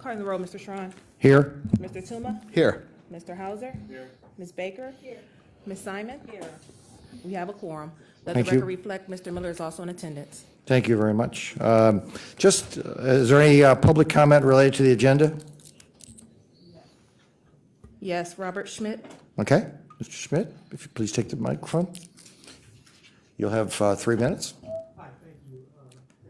Calling the roll, Mr. Strawn. Here. Mr. Tuma. Here. Mr. Hauser. Here. Ms. Baker. Here. Ms. Simon. Here. We have a quorum. Let the Thank you. record reflect Mr. Miller is also in attendance. Thank you very much. Is there any public comment related to the agenda? Yes, Robert Schmidt. Okay, Mr. Schmidt, if you please take the microphone. You'll have 3 minutes. Hi, thank you.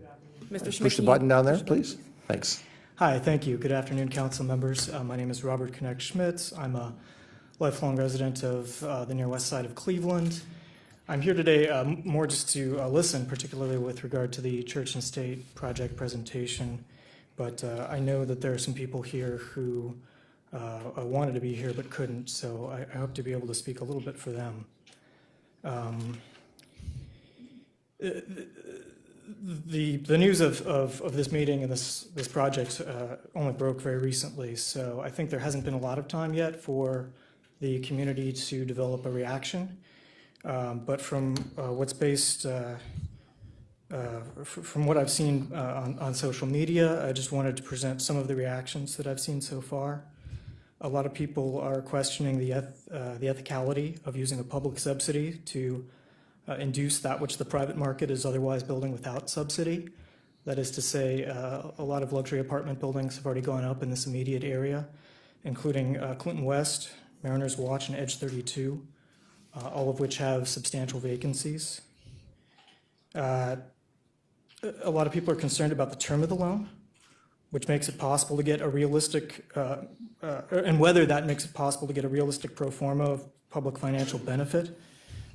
Good afternoon. Mr. Schmidt. Push the can you- button down there, please. Thanks. Hi, thank you. Good afternoon, council members. My name is Robert Connect Schmitz. I'm a lifelong resident of the near west side of Cleveland. I'm here today more just to listen, particularly with regard to the church and state project presentation. But I know that there are some people here who wanted to be here but couldn't, so I hope to be able to speak a little bit for them. The news of this meeting and this project only broke very recently, so I think there hasn't been a lot of time yet for the community to develop a reaction. But from what's based, from what I've seen on social media, I just wanted to present some of the reactions that I've seen so far. A lot of people are questioning the ethicality of using a public subsidy to induce that which the private market is otherwise building without subsidy. That is to say, a lot of luxury apartment buildings have already gone up in this immediate area, including Clinton West, Mariners Watch, and Edge 32, all of which have substantial vacancies. A lot of people are concerned about the term of the loan, which makes it possible to get a realistic, and whether that makes it possible to get a realistic pro forma of public financial benefit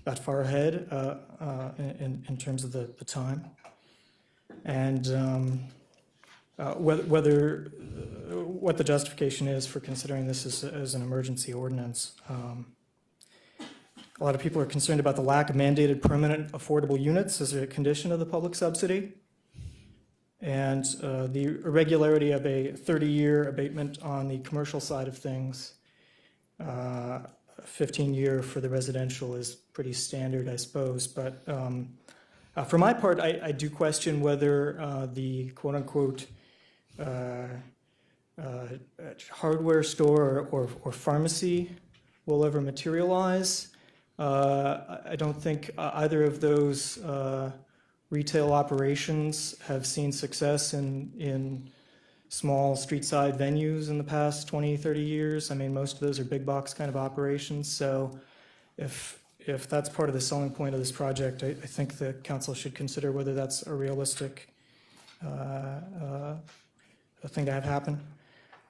that far ahead in terms of the time. And what the justification is for considering this as an emergency ordinance. A lot of people are concerned about the lack of mandated permanent affordable units as a condition of the public subsidy, and the irregularity of a 30-year abatement on the commercial side of things. 15-year for the residential is pretty standard, I suppose. But for my part, I do question whether the quote-unquote hardware store or pharmacy will ever materialize. I don't think either of those retail operations have seen success in small street-side venues in the past 20, 30 years. I mean, most of those are big box kind of operations. So if that's part of the selling point of this project, I think the council should consider whether that's a realistic thing to have happen.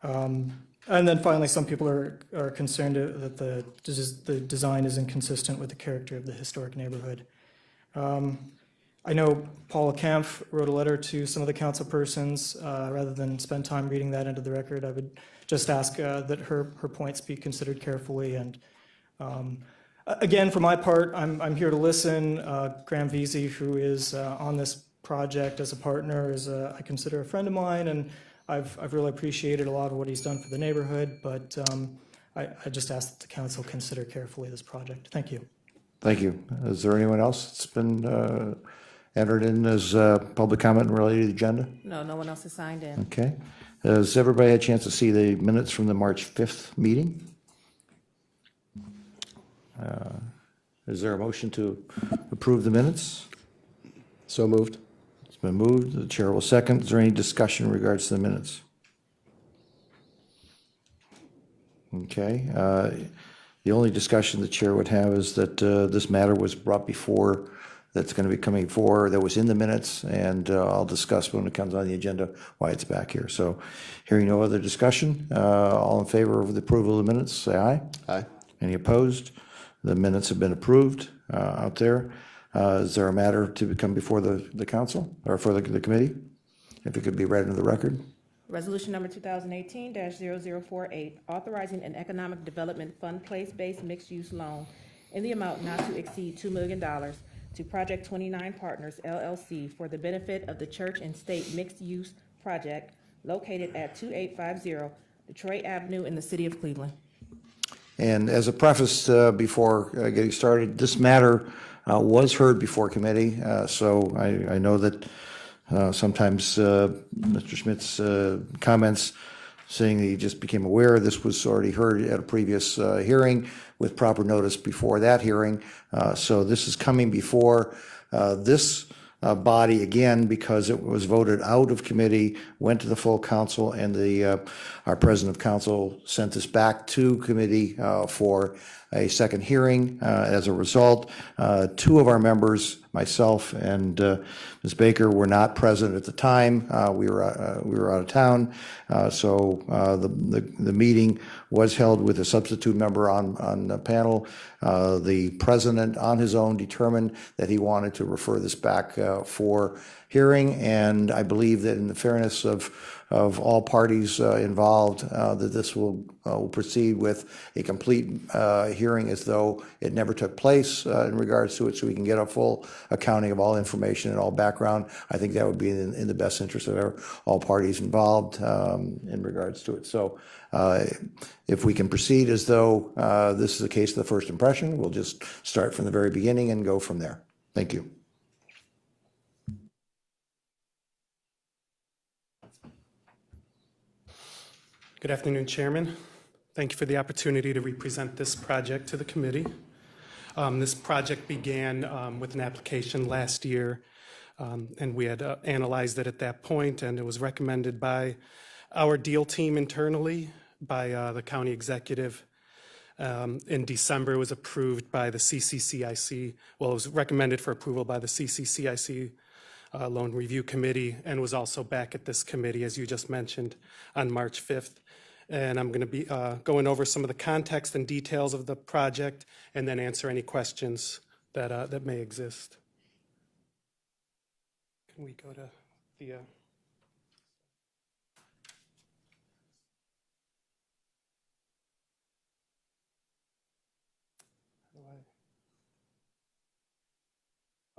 And then finally, some people are concerned that the design is inconsistent with the character of the historic neighborhood. I know Paula Kampf wrote a letter to some of the council persons. Rather than spend time reading that into the record, I would just ask that her points be considered carefully. And again, for my part, I'm here to listen. Graham Veazey, who is on this project as a partner, is I consider a friend of mine, and I've really appreciated a lot of what he's done for the neighborhood, but I just ask that the council consider carefully this project. Thank you. Thank you. Is there anyone else that's been entered in as public comment related to the agenda? No, no one else has signed in. Okay. Has everybody had a chance to see the minutes from the March 5th meeting? Is there a motion to approve the minutes? So moved. It's been moved. The chair will second. Is there any discussion in regards to the minutes? Okay. The only discussion the chair would have is that this matter was brought before, that's going to be coming forward, that was in the minutes, and I'll discuss when it comes on the agenda why it's back here. So hearing no other discussion, all in favor of the approval of the minutes, say aye. Aye. Any opposed? The minutes have been approved out there. Is there a matter to come before the council or for the committee? If it could be read into the record. Resolution number 2018-0048, authorizing an economic development fund place-based mixed-use loan in the amount not to exceed $2 million to Project 29 Partners, LLC, for the benefit of the church and state mixed-use project located at 2850 Detroit Avenue in the city of Cleveland. And as a preface before getting started, this matter was heard before committee, so I know that sometimes Mr. Schmidt's comments seeing that you just became aware, this was already heard at a previous hearing with proper notice before that hearing. So this is coming before this body again because it was voted out of committee, went to the full council, and our president of council sent this back to committee for a second hearing. As a result, two of our members, myself and Ms. Baker, were not present at the time. We were out of town, so the meeting was held with a substitute member on the panel. The president, on his own, determined that he wanted to refer this back for hearing, and I believe that in the fairness of all parties involved, that this will proceed with a complete hearing as though it never took place in regards to it, so we can get a full accounting of all information and all background. I think that would be in the best interest of all parties involved in regards to it. So if we can proceed as though this is a case of the first impression, we'll just start from the very beginning and go from there. Thank you. Good afternoon, Chairman. Thank you for the opportunity to represent this project to the committee. This project began with an application last year, and we had analyzed it at that point, and it was recommended by our deal team internally, by the county executive. In December, it was approved by the CCCIC. Well, it was recommended for approval by the CCCIC Loan Review Committee, and was also back at this committee, as you just mentioned, on March 5th. And I'm going to be going over some of the context and details of the project, and then answer any questions that may exist. Can we go to the...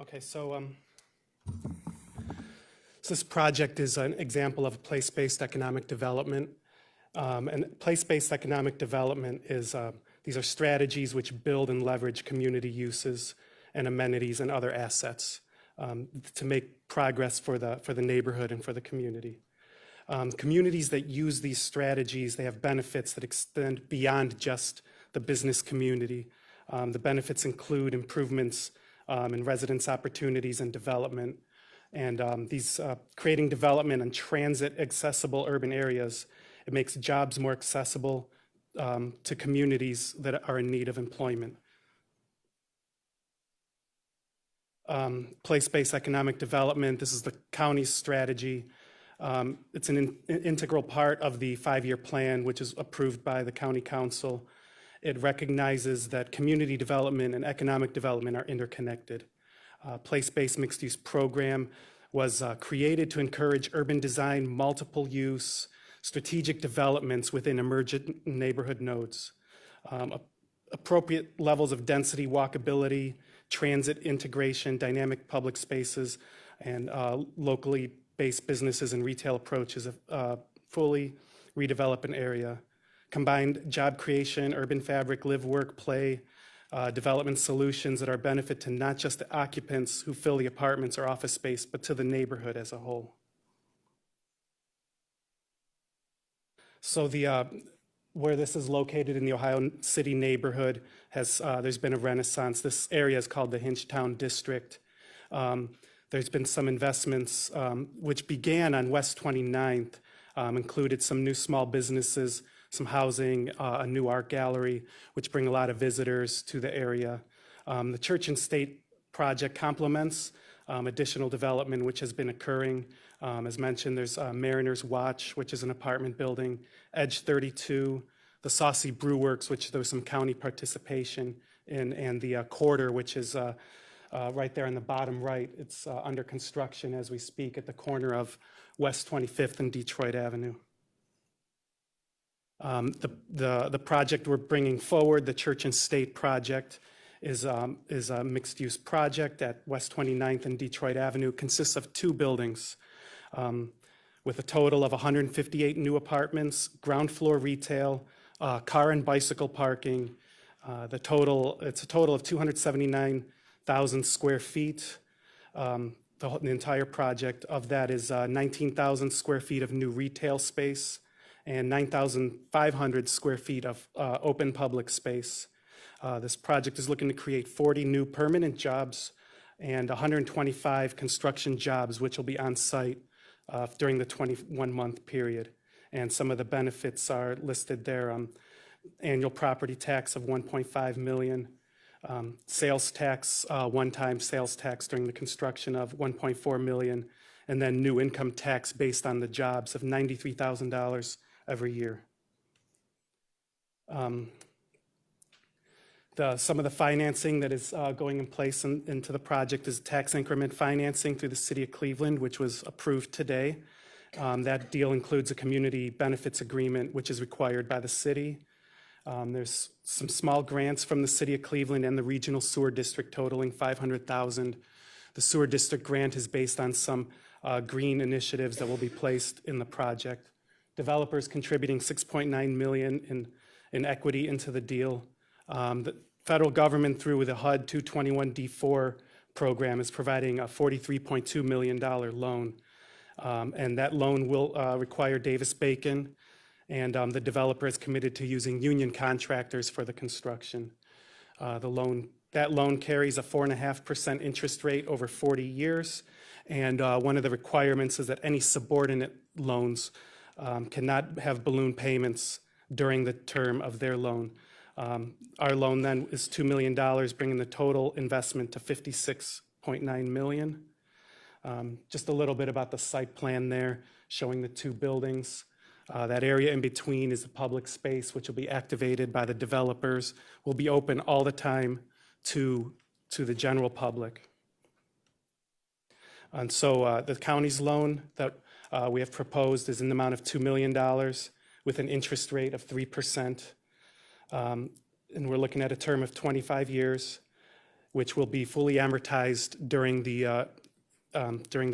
Okay, so this project is an example of place-based economic development. And place-based economic development is, these are strategies which build and leverage community uses and amenities and other assets to make progress for the neighborhood and for the community. Communities that use these strategies, they have benefits that extend beyond just the business community. The benefits include improvements in residence opportunities and development. And these creating development and transit accessible urban areas, it makes jobs more accessible to communities that are in need of employment. Place-based economic development, this is the county's strategy. It's an integral part of the 5-year plan, which is approved by the county council. It recognizes that community development and economic development are interconnected. Place-based mixed-use program was created to encourage urban design, multiple use, strategic developments within emergent neighborhood nodes. Appropriate levels of density, walkability, transit integration, dynamic public spaces, and locally based businesses and retail approaches fully redevelop an area. Combined job creation, urban fabric, live, work, play, development solutions that are a benefit to not just the occupants who fill the apartments or office space, but to the neighborhood as a whole. So where this is located in the Ohio City neighborhood, there's been a renaissance. This area is called the Hinchtown District. There's been some investments which began on West 29th, included some new small businesses, some housing, a new art gallery, which bring a lot of visitors to the area. The Church and State project complements additional development which has been occurring. As mentioned, there's Mariner's Watch, which is an apartment building, Edge 32, the Saucy Brew Works, which there's some county participation in, and the Quarter, which is right there on the bottom right. It's under construction as we speak at the corner of West 25th and Detroit Avenue. The project we're bringing forward, the Church and State project, is a mixed-use project at West 29th and Detroit Avenue. Consists of 2 buildings with a total of 158 new apartments, ground floor retail, car and bicycle parking. It's a total of 279,000 square feet. The entire project of that is 19,000 square feet of new retail space and 9,500 square feet of open public space. This project is looking to create 40 new permanent jobs and 125 construction jobs, which will be on site during the 21-month period. And some of the benefits are listed there. Annual property tax of $1.5 million, sales tax, one-time sales tax during the construction of $1.4 million, and then new income tax based on the jobs of $93,000 every year. Some of the financing that is going in place into the project is tax increment financing through the City of Cleveland, which was approved today. That deal includes a community benefits agreement, which is required by the city. There's some small grants from the City of Cleveland and the Regional Sewer District totaling $500,000. The Sewer District grant is based on some green initiatives that will be placed in the project. Developers contributing $6.9 million in equity into the deal. The federal government, through the HUD 221D4 program, is providing a $43.2 million loan. And that loan will require Davis-Bacon, and the developer is committed to using union contractors for the construction. That loan carries a 4.5% interest rate over 40 years, and one of the requirements is that any subordinate loans cannot have balloon payments during the term of their loan. Our loan then is $2 million, bringing the total investment to $56.9 million. Just a little bit about the site plan there, showing the two buildings. That area in between is the public space, which will be activated by the developers, will be open all the time to the general public. And so the county's loan that we have proposed is in the amount of $2 million with an interest rate of 3%. And we're looking at a term of 25 years, which will be fully amortized during the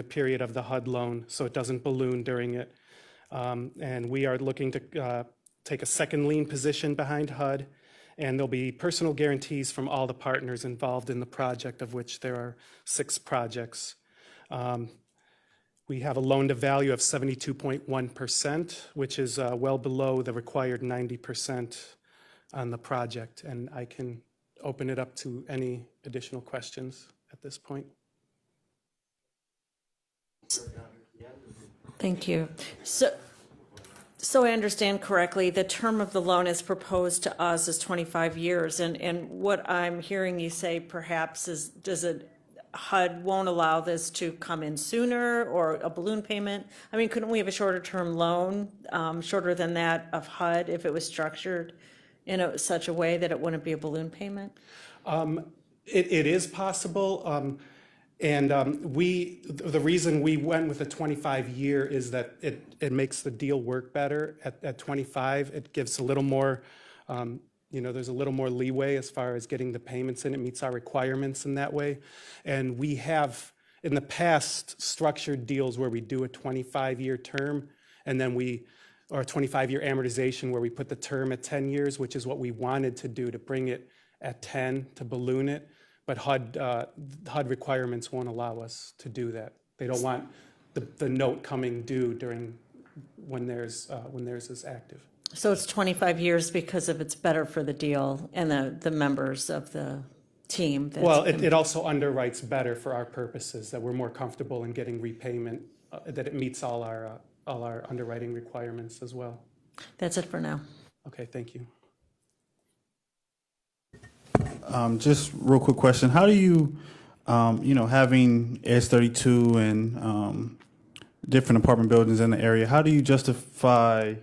period of the HUD loan, so it doesn't balloon during it. And we are looking to take a second lien position behind HUD, and there'll be personal guarantees from all the partners involved in the project, of which there are 6 projects. We have a loan-to-value of 72.1%, which is well below the required 90% on the project, and I can open it up to any additional questions at this point. Thank you. So I understand correctly, the term of the loan as proposed to us is 25 years, and what I'm hearing you say perhaps is, HUD won't allow this to come in sooner, or a balloon payment? I mean, couldn't we have a shorter term loan, shorter than that of HUD, if it was structured in such a way that it wouldn't be a balloon payment? It is possible. And the reason we went with a 25-year is that it makes the deal work better. At 25, it gives a little more, there's a little more leeway as far as getting the payments in. It meets our requirements in that way. And we have, in the past, structured deals where we do a 25-year term, and then or a 25-year amortization where we put the term at 10 years, which is what we wanted to do, to bring it at 10, to balloon it. But HUD requirements won't allow us to do that. They don't want the note coming due when theirs is active. So it's 25 years because it's better for the deal and the members of the team. Well, it also underwrites better for our purposes, that we're more comfortable in getting repayment, that it meets all our underwriting requirements as well. That's it for now. Okay, thank you. Just real quick question. How do you, having S32 and different apartment buildings in the area, how do you justify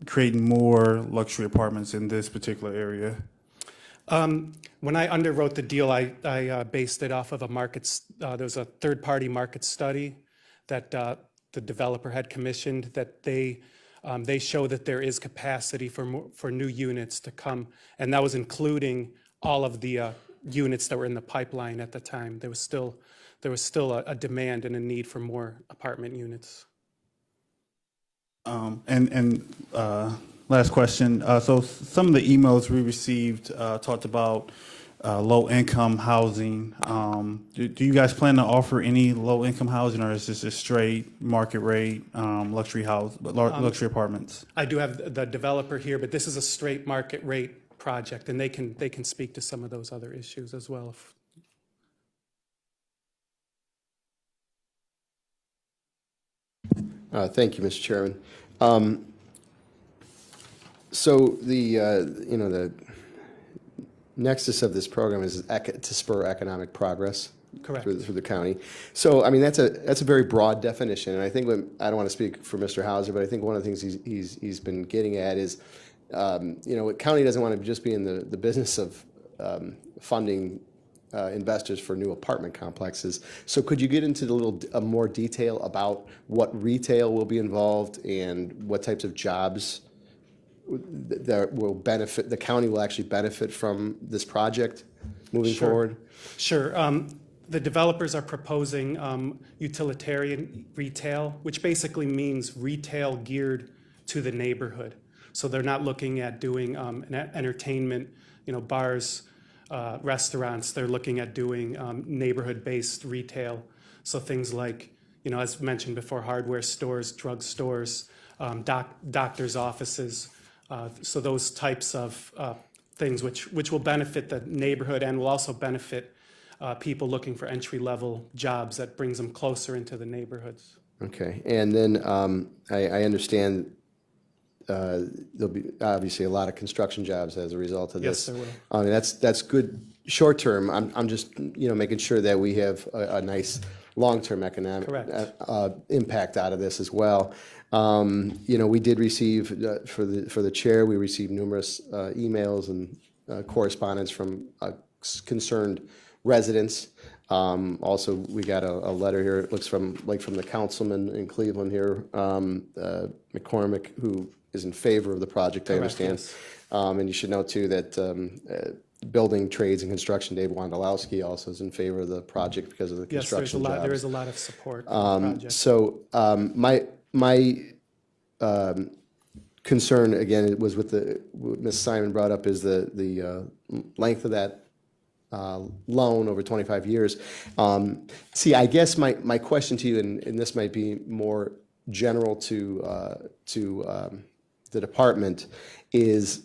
creating more luxury apartments in this particular area? When I underwrote the deal, I based it off of there was a third-party market study that the developer had commissioned, that they show that there is capacity for new units to come, and that was including all of the units that were in the pipeline at the time. There was still a demand and a need for more apartment units. Last question. So some of the emails we received talked about low-income housing. Do you guys plan to offer any low-income housing, or is this a straight market rate luxury luxury apartments? I do have the developer here, but this is a straight market rate project, and they can speak to some of those other issues as well. Thank you, Mr. Chairman. So the nexus of this program is to spur economic progress. Correct. Through the county. So, I mean, that's a very broad definition, and I think I don't want to speak for Mr. Hauser, but I think one of the things he's been getting at is, the county doesn't want to just be in the business of funding investors for new apartment complexes. So, could you get into more detail about what retail will be involved and what types of jobs that will benefit, the county will actually benefit from this project moving forward? Sure. The developers are proposing utilitarian retail, which basically means retail geared to the neighborhood. So they're not looking at doing entertainment, bars, restaurants. They're looking at doing neighborhood-based retail. So things like, as mentioned before, hardware stores, drug stores, doctors' offices. So those types of things which will benefit the neighborhood and will also benefit people looking for entry-level jobs that brings them closer into the neighborhoods. Okay, and then I understand there'll be obviously a lot of construction jobs as a result of Yes, this. there will. I mean, that's good short term. I'm just making sure that we have a nice long-term economic impact out of this as well. We did receive for the chair, we received numerous emails and correspondence from concerned residents. Also, we got a letter here. It looks from the councilman in Cleveland here, McCormick, who is in favor of the project. I understand. Yes. And you should know too that Building Trades and Construction, Dave Wondolowski, also is in favor of the project because of the Yes, construction jobs. there is a lot of support for the project. So my concern again was with what Ms. Simon brought up is the length of that loan over 25 years. See, I guess my question to you, and this might be more general to the department, is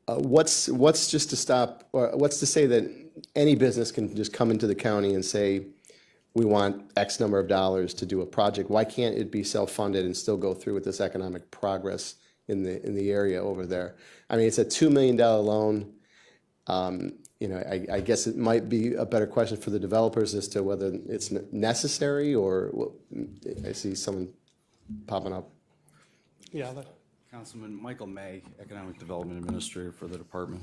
what's just to stop, or what's to say that any business can just come into the county and say, we want X number of dollars to do a project? Why can't it be self-funded and still go through with this economic progress in the area over there? I mean, it's a $2 million loan. I guess it might be a better question for the developers as to whether it's necessary, or I see someone popping up. Yeah. Councilman Michael May, Economic Development Administrator for the department.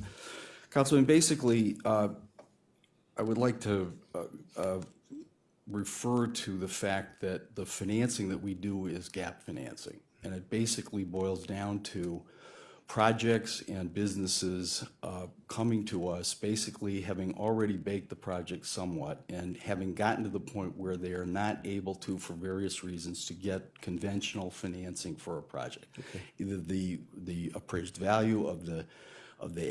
Councilman, basically, I would like to refer to the fact that the financing that we do is gap financing. And it basically boils down to projects and businesses coming to us, basically having already baked the project somewhat and having gotten to the point where they are not able to, for various reasons, to get conventional financing for a project. Okay. Either the appraised value of the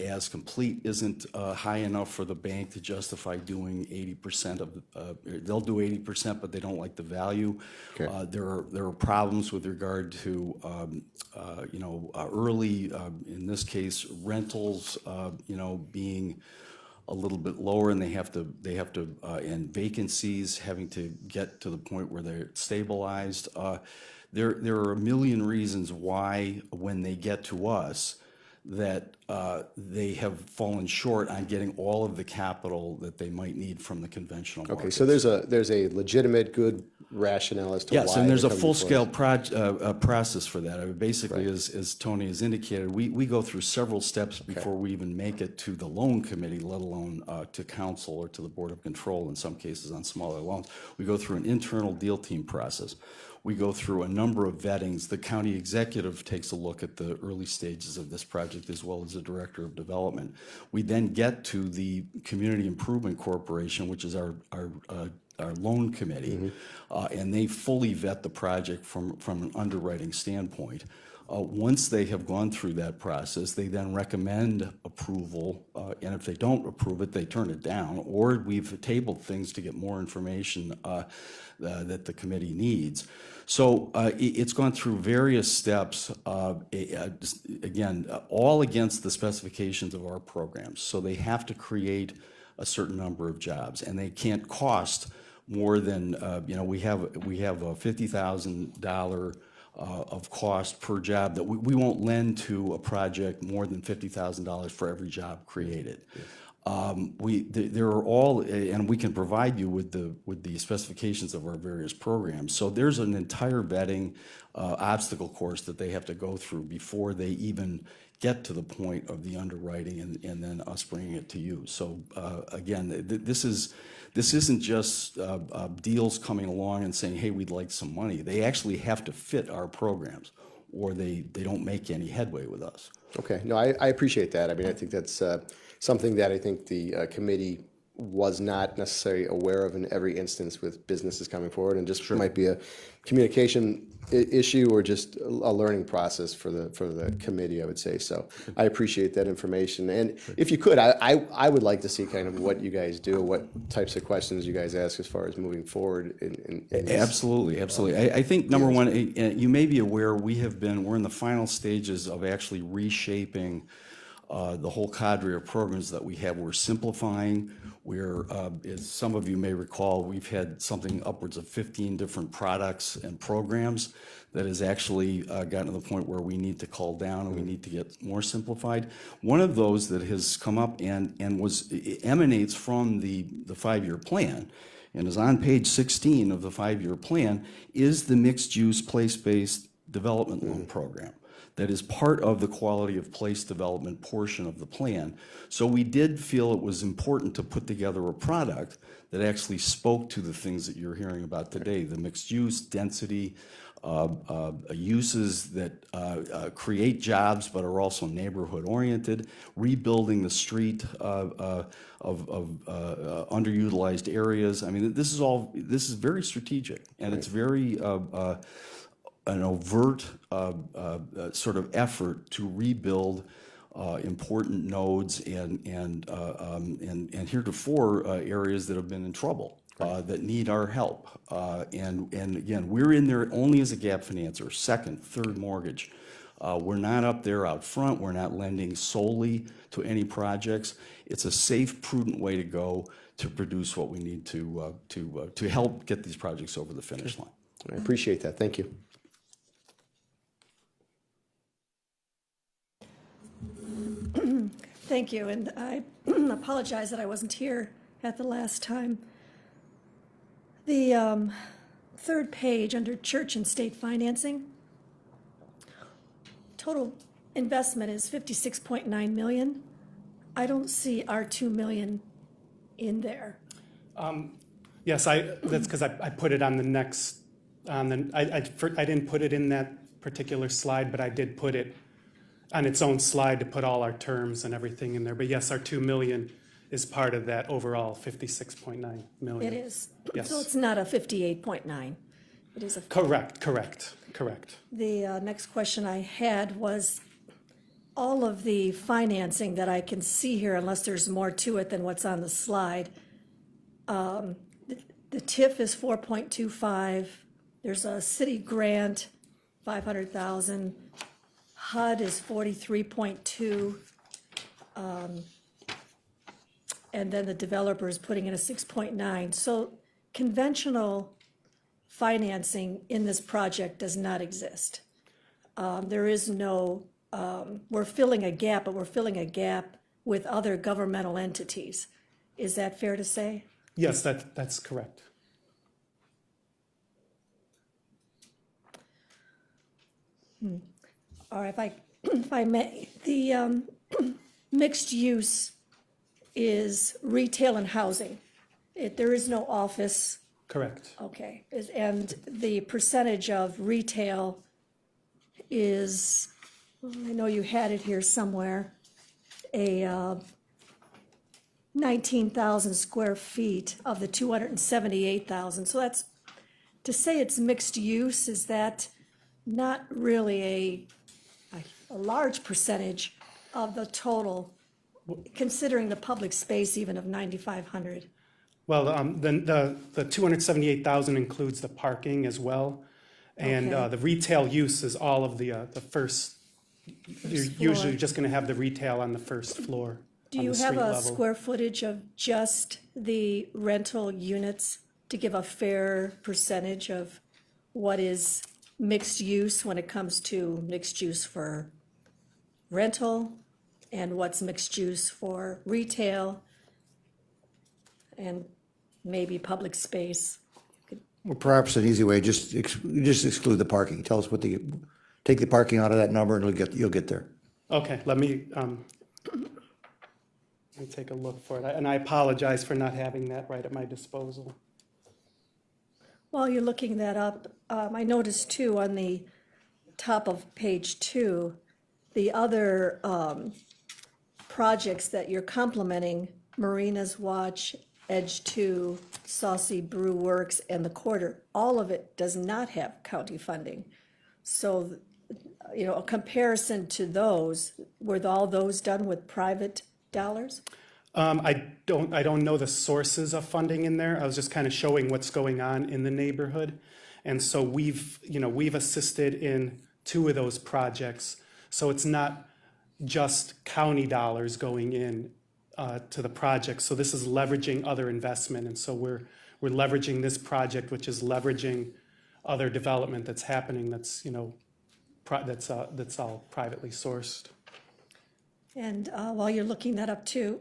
as complete isn't high enough for the bank to justify doing 80% of they'll do 80%, but they don't like the value. Okay. There are problems with regard to early, in this case, rentals, being a little bit lower, and they have to and vacancies having to get to the point where they're stabilized. There are a million reasons why, when they get to us, that they have fallen short on getting all of the capital that they might need from the conventional markets. Okay, so there's a legitimate, good rationale as to why. Yes, and there's a they're coming full-scale before us. process for that. I mean, basically, as Tony has indicated, we go through several steps before we even make it to the loan committee, let alone to council or to the Board of Control, in some cases on smaller loans. We go through an internal deal team process. We go through a number of vettings. The county executive takes a look at the early stages of this project, as well as the director of development. We then get to the Community Improvement Corporation, which is our our loan committee, and they fully vet the project from an underwriting standpoint. Once they have gone through that process, they then recommend approval, and if they don't approve it, they turn it down, or we've tabled things to get more information that the committee needs. So it's gone through various steps, again, all against the specifications of our programs. So they have to create a certain number of jobs, and they can't cost more than, we have a $50,000 of cost per job, that we won't lend to a project more than $50,000 for every job created. There are all, and we can provide you with the specifications of our various programs. So there's an entire vetting obstacle course that they have to go through before they even get to the point of the underwriting and then us bringing it to you. So again, this isn't just deals coming along and saying, hey, we'd like some money. They actually have to fit our programs, or they don't make any headway with us. Okay, no, I appreciate that. I mean, I think that's something that I think the committee was not necessarily aware of in every instance with businesses coming forward, and just might be a communication issue or just a learning process for the committee, I would say. So I appreciate that information. And if you could, I would like to see kind of what you guys do, what types of questions you guys ask as far as moving forward in this. Absolutely, absolutely. I think number one, you may be aware, we're in the final stages of actually reshaping the whole cadre of programs that we have. We're simplifying. As some of you may recall, we've had something upwards of 15 different products and programs that has actually gotten to the point where we need to cull down and we need to get more simplified. One of those that has come up and emanates from the 5-year plan and is on page 16 of the 5-year plan is the mixed-use place-based development loan program. That is part of the quality of place development portion of the plan. So we did feel it was important to put together a product that actually spoke to the things that you're hearing about today, the mixed use, density, uses that create jobs but are also neighborhood oriented, rebuilding the street of underutilized areas. I mean, this is very strategic, and it's very an overt sort of effort to rebuild important nodes and heretofore areas that have been in trouble, that need our help. And again, we're in there only as a gap financer, second, third mortgage. We're not up there out front. We're not lending solely to any projects. It's a safe, prudent way to go to produce what we need to help get these projects over the finish line. I appreciate that. Thank you. Thank you, and I apologize that I wasn't here at the last time. The third page under church and state financing, total investment is 56.9 million. I don't see our 2 million in there. Yes, that's because I put it on the next, I didn't put it in that particular slide, but I did put it on its own slide to put all our terms and everything in there. But yes, our 2 million is part of that overall 56.9 million. It is. Yes. So it's not a 58.9. It is a. Correct. The next question I had was, all of the financing that I can see here, unless there's more to it than what's on the slide, the TIF is 4.25. There's a city grant, 500,000. HUD is 43.2. And then the developer is putting in a 6.9. So conventional financing in this project does not exist. There is no, we're filling a gap, but we're filling a gap with other governmental entities. Is that fair to say? Yes, that's correct. All right, if I may, the mixed use is retail and housing. There is no office. Correct. Okay, and the percentage of retail is, I know you had it here somewhere, a 19,000 square feet of the 278,000. So that's, to say it's mixed use, is that not really a large percentage of the total, considering the public space even of 9,500? Well, the 278,000 includes the parking as well. And Okay. the retail use is all of the first, you're usually floor. just going to have the retail on the first floor, Do on you the have street a level. square footage of just the rental units to give a fair percentage of what is mixed use when it comes to mixed use for rental and what's mixed use for retail and maybe public space? Well, perhaps an easy way, just exclude the parking. Tell us take the parking out of that number and you'll get there. Okay, let me take a look for it. And I apologize for not having that right at my disposal. While you're looking that up, I noticed too on the top of page 2, the other projects that you're complementing, Marina's Watch, Edge 2, Saucy Brew Works, and the Quarter, all of it does not have county funding. So, you know, a comparison to those, were all those done with private dollars? I don't know the sources of funding in there. I was just kind of showing what's going on in the neighborhood. And so we've assisted in 2 of those projects. So it's not just county dollars going in to the project. So this is leveraging other investment. And so we're leveraging this project, which is leveraging other development that's happening that's, that's all privately sourced. And while you're looking that up too,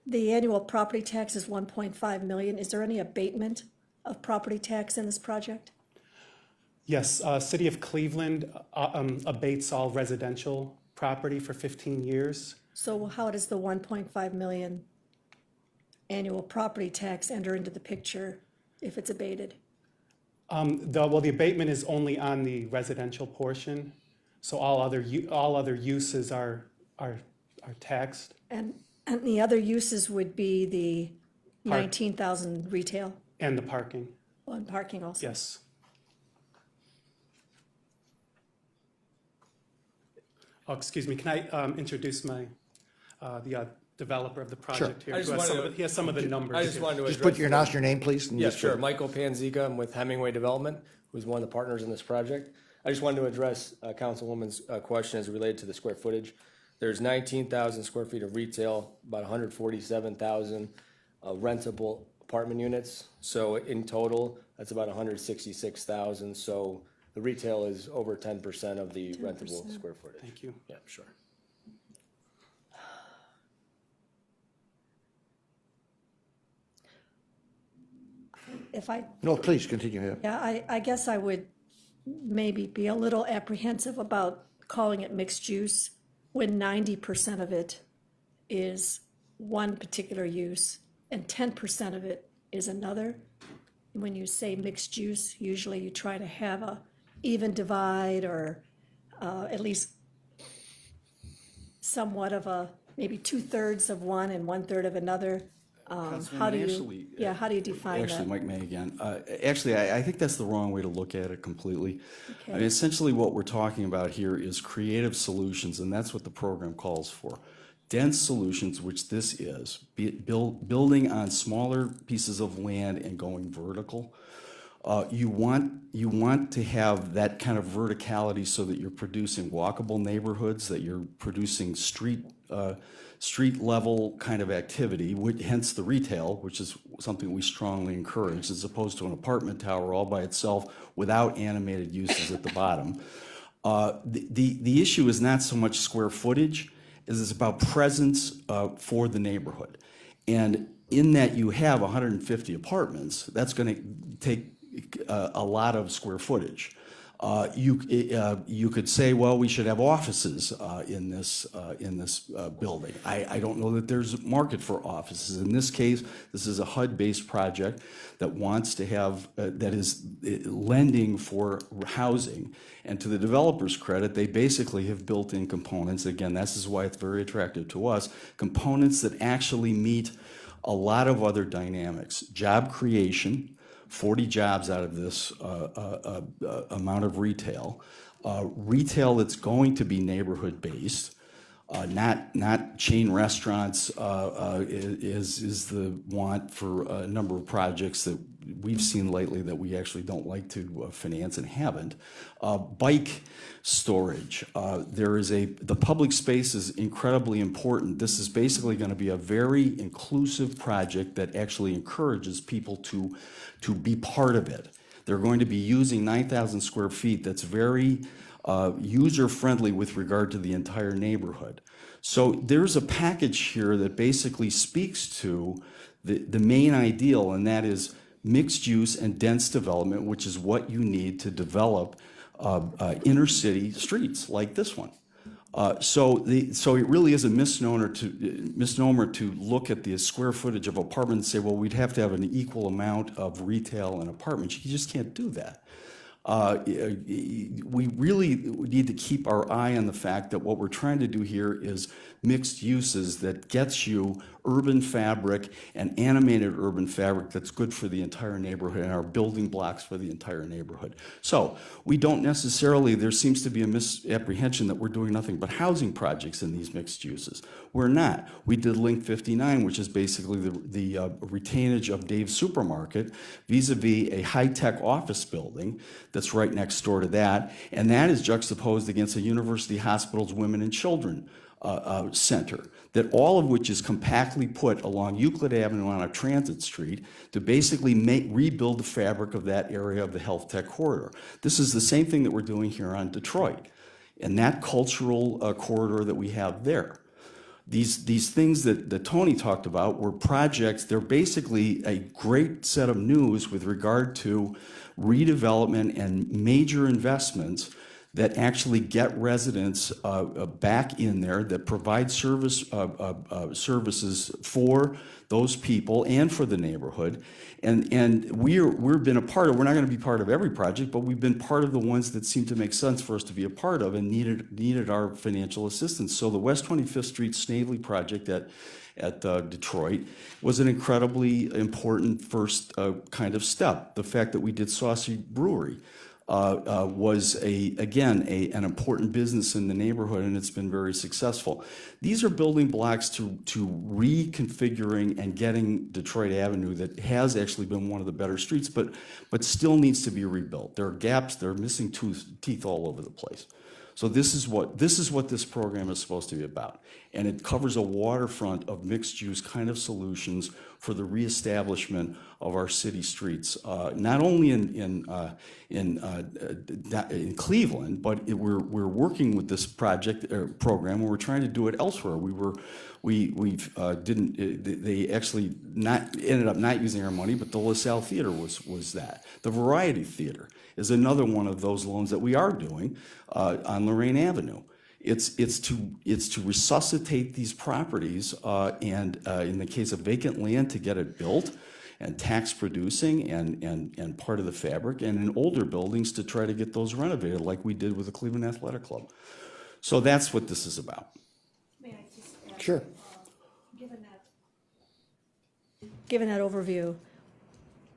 the annual property tax is 1.5 million. Is there any abatement of property tax in this project? Yes, City of Cleveland abates all residential property for 15 years. So how does the 1.5 million annual property tax enter into the picture if it's abated? The abatement is only on the residential portion, so all other uses are taxed. And the other uses would be the Park. 19,000 retail And the parking, and parking also? yes. Oh, excuse me, can I introduce the developer of the project here? I just Who has some wanted of he has some of the numbers. I just here. wanted to Just address. put your announce your name, please. and Yeah, just- sure. Michael Panziga, I'm with Hemingway Development, who's one of the partners in this project. I just wanted to address Councilwoman's question as related to the square footage. There's 19,000 square feet of retail, about 147,000 rentable apartment units. So in total, that's about 166,000. So the retail is over 10% of the rentable square footage. Thank you. Yeah, sure. If I No, please continue. Yeah. Yeah, I guess I would maybe be a little apprehensive about calling it mixed use when 90% of it is one particular use and 10% of it is another. When you say mixed use, usually you try to have a even divide or at least somewhat of a, maybe 2/3 of one and 1/3 of another. How do you, Actually, how do you define Actually, that? Mike May again. Actually, I think that's the wrong way to look at it completely. I mean, Okay. essentially what we're talking about here is creative solutions, and that's what the program calls for. Dense solutions, which this is, building on smaller pieces of land and going vertical. You want to have that kind of verticality so that you're producing walkable neighborhoods, that you're producing street level kind of activity, hence the retail, which is something we strongly encourage, as opposed to an apartment tower all by itself without animated uses at the bottom. The issue is not so much square footage, as it's about presence for the neighborhood. And in that you have 150 apartments, that's going to take a lot of square footage. You could say, well, we should have offices in this building. I don't know that there's a market for offices. In this case, this is a HUD-based project that wants to have, that is lending for housing. And to the developer's credit, they basically have built in components. Again, this is why it's very attractive to us, components that actually meet a lot of other dynamics. Job creation, 40 jobs out of this amount of retail. Retail that's going to be neighborhood-based, not chain restaurants is the want for a number of projects that we've seen lately that we actually don't like to finance and haven't. Bike storage. The public space is incredibly important. This is basically going to be a very inclusive project that actually encourages people to be part of it. They're going to be using 9,000 square feet that's very user-friendly with regard to the entire neighborhood. So there's a package here that basically speaks to the main ideal, and that is mixed use and dense development, which is what you need to develop inner city streets like this one. So it really is a misnomer to look at the square footage of apartment and say, well, we'd have to have an equal amount of retail and apartments. You just can't do that. We really need to keep our eye on the fact that what we're trying to do here is mixed uses that gets you urban fabric and animated urban fabric that's good for the entire neighborhood and are building blocks for the entire neighborhood. So we don't necessarily, there seems to be a misapprehension that we're doing nothing but housing projects in these mixed uses. We're not. We did Link 59, which is basically the retainage of Dave's Supermarket vis-a-vis a high-tech office building that's right next door to that, and that is juxtaposed against a University Hospital's Women and Children Center, that all of which is compactly put along Euclid Avenue on a transit street to basically rebuild the fabric of that area of the health tech corridor. This is the same thing that we're doing here on Detroit, and that cultural corridor that we have there. These things that Tony talked about were projects, they're basically a great set of news with regard to redevelopment and major investments that actually get residents back in there, that provide services for those people and for the neighborhood. And we've been a part of, we're not going to be part of every project, but we've been part of the ones that seem to make sense for us to be a part of and needed our financial assistance. So the West 25th Street Snavely project at Detroit was an incredibly important first kind of step. The fact that we did Saucy Brewery was an important business in the neighborhood, and it's been very successful. These are building blocks to reconfiguring and getting Detroit Avenue that has actually been one of the better streets, but still needs to be rebuilt. There are gaps, there are missing teeth all over the place. So this is what this program is supposed to be about. And it covers a waterfront of mixed-use kind of solutions for the reestablishment of our city streets, not only in Cleveland, but we're working with this project program, and we're trying to do it elsewhere. They actually ended up not using our money, but the LaSalle Theater was that. The Variety Theater is another one of those loans that we are doing on Lorraine Avenue. It's to resuscitate these properties and in the case of vacant land, to get it built and tax producing and part of the fabric, and in older buildings to try to get those renovated like we did with the Cleveland Athletic Club. So that's what this is about. May I just ask, Sure. given that overview,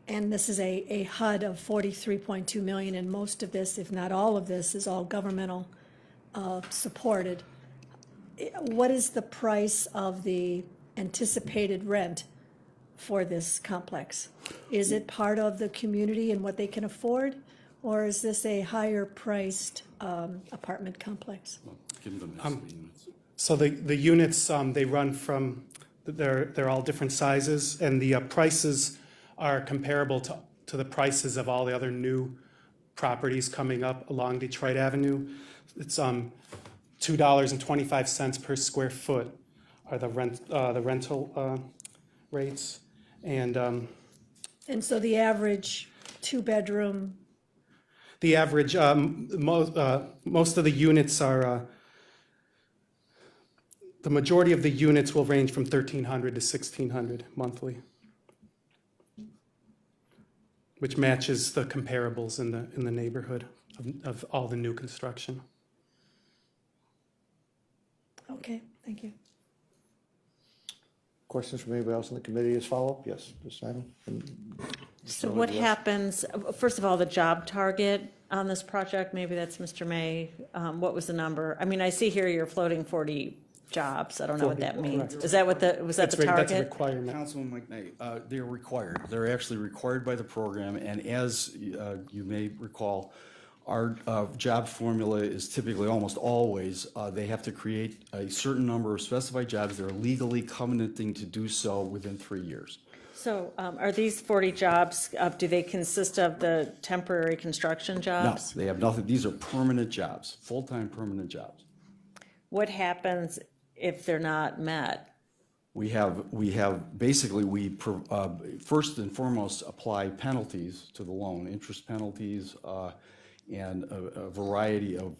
and this is a HUD of 43.2 million, and most of this, if not all of this, is all governmental supported. What is the price of the anticipated rent for this complex? Is it part of the community and what they can afford, or is this a higher priced apartment complex? So the units, they run from, they're all different sizes, and the prices are comparable to the prices of all the other new properties coming up along Detroit Avenue. It's $2.25 per square foot are the rental rates, and And so the average two-bedroom The average, most of the units are, the majority of the units will range from 1,300 to 1,600 monthly, which matches the comparables in the neighborhood of all the new construction. Okay, thank you. Questions from anybody else on the committee as follow-up? Yes, Ms. Simon? So what happens, first of all, the job target on this project, maybe that's Mr. May, what was the number? I mean, I see here you're floating 40 jobs, I don't know what that means. Is that what was that the That's a target? requirement. Councilman McKnight, they're required. They're actually required by the program, and as you may recall, our job formula is typically, almost always, they have to create a certain number of specified jobs. They're legally covenanting to do so within 3 years. So are these 40 jobs, do they consist of the temporary construction No, jobs? they have nothing. These are permanent jobs, full-time permanent jobs. What happens if they're not met? We first and foremost apply penalties to the loan, interest penalties, and a variety of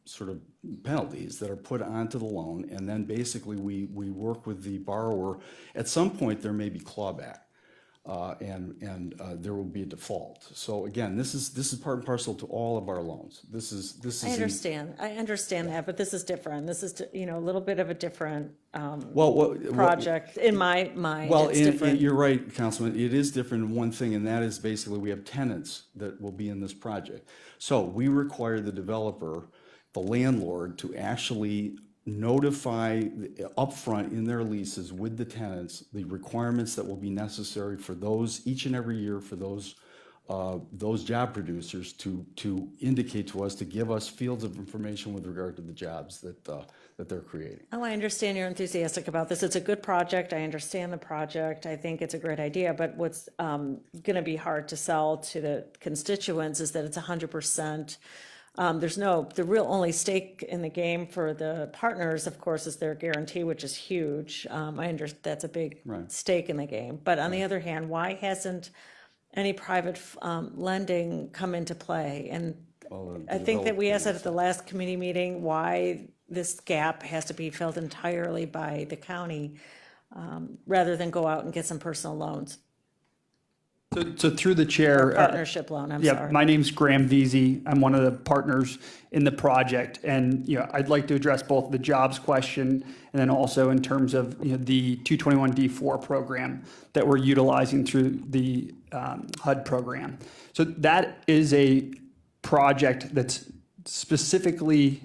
sort of penalties that are put onto the loan. And then basically we work with the borrower. At some point, there may be clawback, and there will be a default. So again, this is part and parcel to all of our loans. This is. I understand that, but this is different. This is, a little bit of a different project. In my mind, Well, it's different. you're right, Councilman. It is different in one thing, and that is basically we have tenants that will be in this project. So we require the developer, the landlord, to actually notify upfront in their leases with the tenants the requirements that will be necessary for those each and every year for those job producers to indicate to us, to give us fields of information with regard to the jobs that they're creating. Oh, I understand you're enthusiastic about this. It's a good project. I understand the project. I think it's a great idea, but what's going to be hard to sell to the constituents is that it's 100%. The real only stake in the game for the partners, of course, is their guarantee, which is huge. I understand that's a big stake in the game. But on the other hand, why hasn't any private lending come into play? And I think that we asked that at the last committee meeting, why this gap has to be filled entirely by the county rather than go out and get some personal loans. So through the chair. Partnership loan, I'm Yeah, sorry. my name's Graham Veazey. I'm one of the partners in the project. And, I'd like to address both the jobs question and then also in terms of, the 221D4 program that we're utilizing through the HUD program. So that is a project that's specifically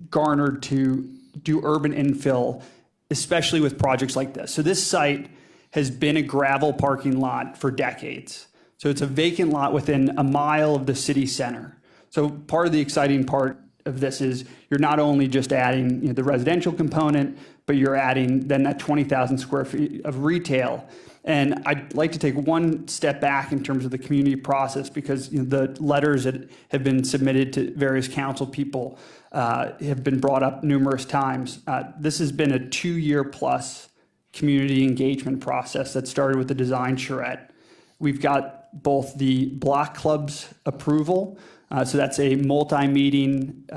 garnered to do urban infill, especially with projects like this. So this site has been a gravel parking lot for decades. So it's a vacant lot within a mile of the city center. So part of the exciting part of this is you're not only just adding the residential component, but you're adding then that 20,000 square feet of retail. And I'd like to take one step back in terms of the community process because the letters that have been submitted to various council people have been brought up numerous times. This has been a 2-year plus community engagement process that started with the design charrette. We've got both the block club's approval, so that's a multi-meeting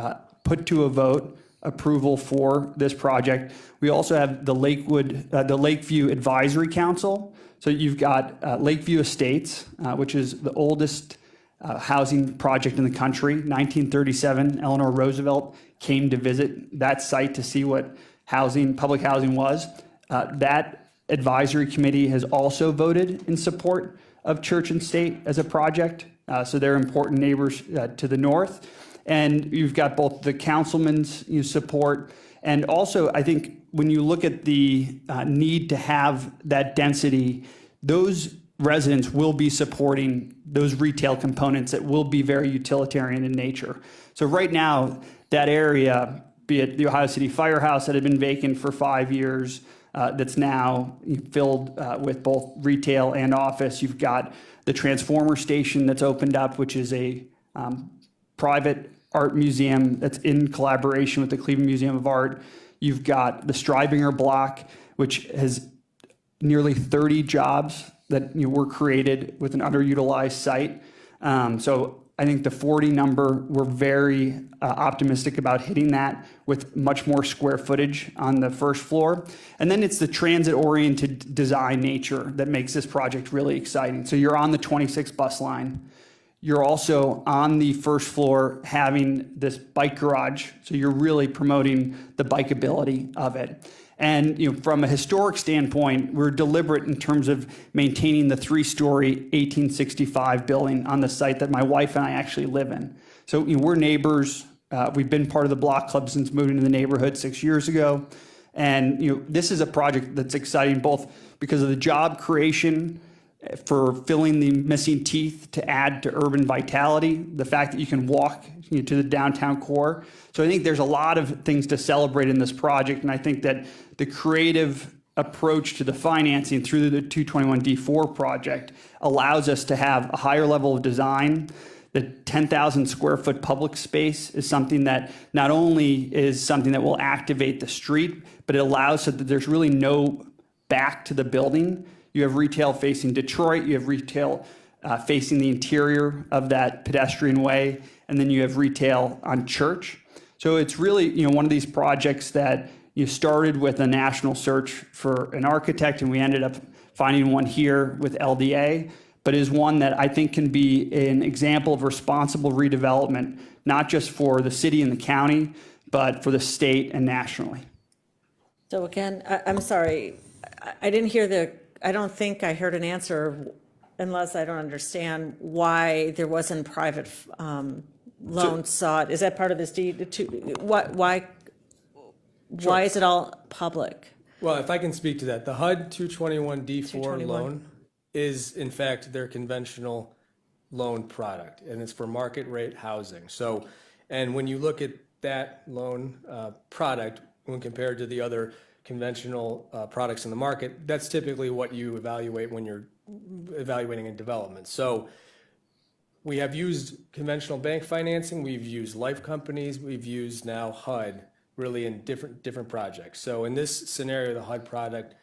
put to a vote approval for this project. We also have the Lakeview Advisory Council. So you've got Lakeview Estates, which is the oldest housing project in the country. 1937, Eleanor Roosevelt came to visit that site to see what public housing was. That advisory committee has also voted in support of Church and State as a project. So they're important neighbors to the north. And you've got both the councilman's support. And also, I think when you look at the need to have that density, those residents will be supporting those retail components that will be very utilitarian in nature. So right now, that area, be it the Ohio City Firehouse that had been vacant for 5 years, that's now filled with both retail and office. You've got the Transformer Station that's opened up, which is a private art museum that's in collaboration with the Cleveland Museum of Art. You've got the Streibinger Block, which has nearly 30 jobs that were created with an underutilized site. So I think the 40 number, we're very optimistic about hitting that with much more square footage on the first floor. And then it's the transit-oriented design nature that makes this project really exciting. So you're on the 26 bus line. You're also on the first floor having this bike garage. So you're really promoting the bikeability of it. And from a historic standpoint, we're deliberate in terms of maintaining the 3-story 1865 building on the site that my wife and I actually live in. So we're neighbors. We've been part of the block club since moving to the neighborhood 6 years ago. And this is a project that's exciting both because of the job creation for filling the missing teeth to add to urban vitality, the fact that you can walk to the downtown core. So I think there's a lot of things to celebrate in this project, and I think that the creative approach to the financing through the 221D4 project allows us to have a higher level of design. The 10,000 square foot public space is something that not only is something that will activate the street, but it allows so that there's really no back to the building. You have retail facing Detroit, you have retail facing the interior of that pedestrian way, and then you have retail on Church. So it's really one of these projects that you started with a national search for an architect, and we ended up finding one here with LDA, but is one that I think can be an example of responsible redevelopment, not just for the city and the county, but for the state and nationally. So again, I'm sorry, I didn't hear I don't think I heard an answer, unless I don't understand why there wasn't private loan sought. Is that part of this deed? Why is it all public? Well, if I can speak to that, the HUD 221D4 221. loan is in fact their conventional loan product, and it's for market rate housing. So, and when you look at that loan product, when compared to the other conventional products in the market, that's typically what you evaluate when you're evaluating a development. So we have used conventional bank financing, we've used life companies, we've used now HUD really in different projects. So in this scenario, the HUD product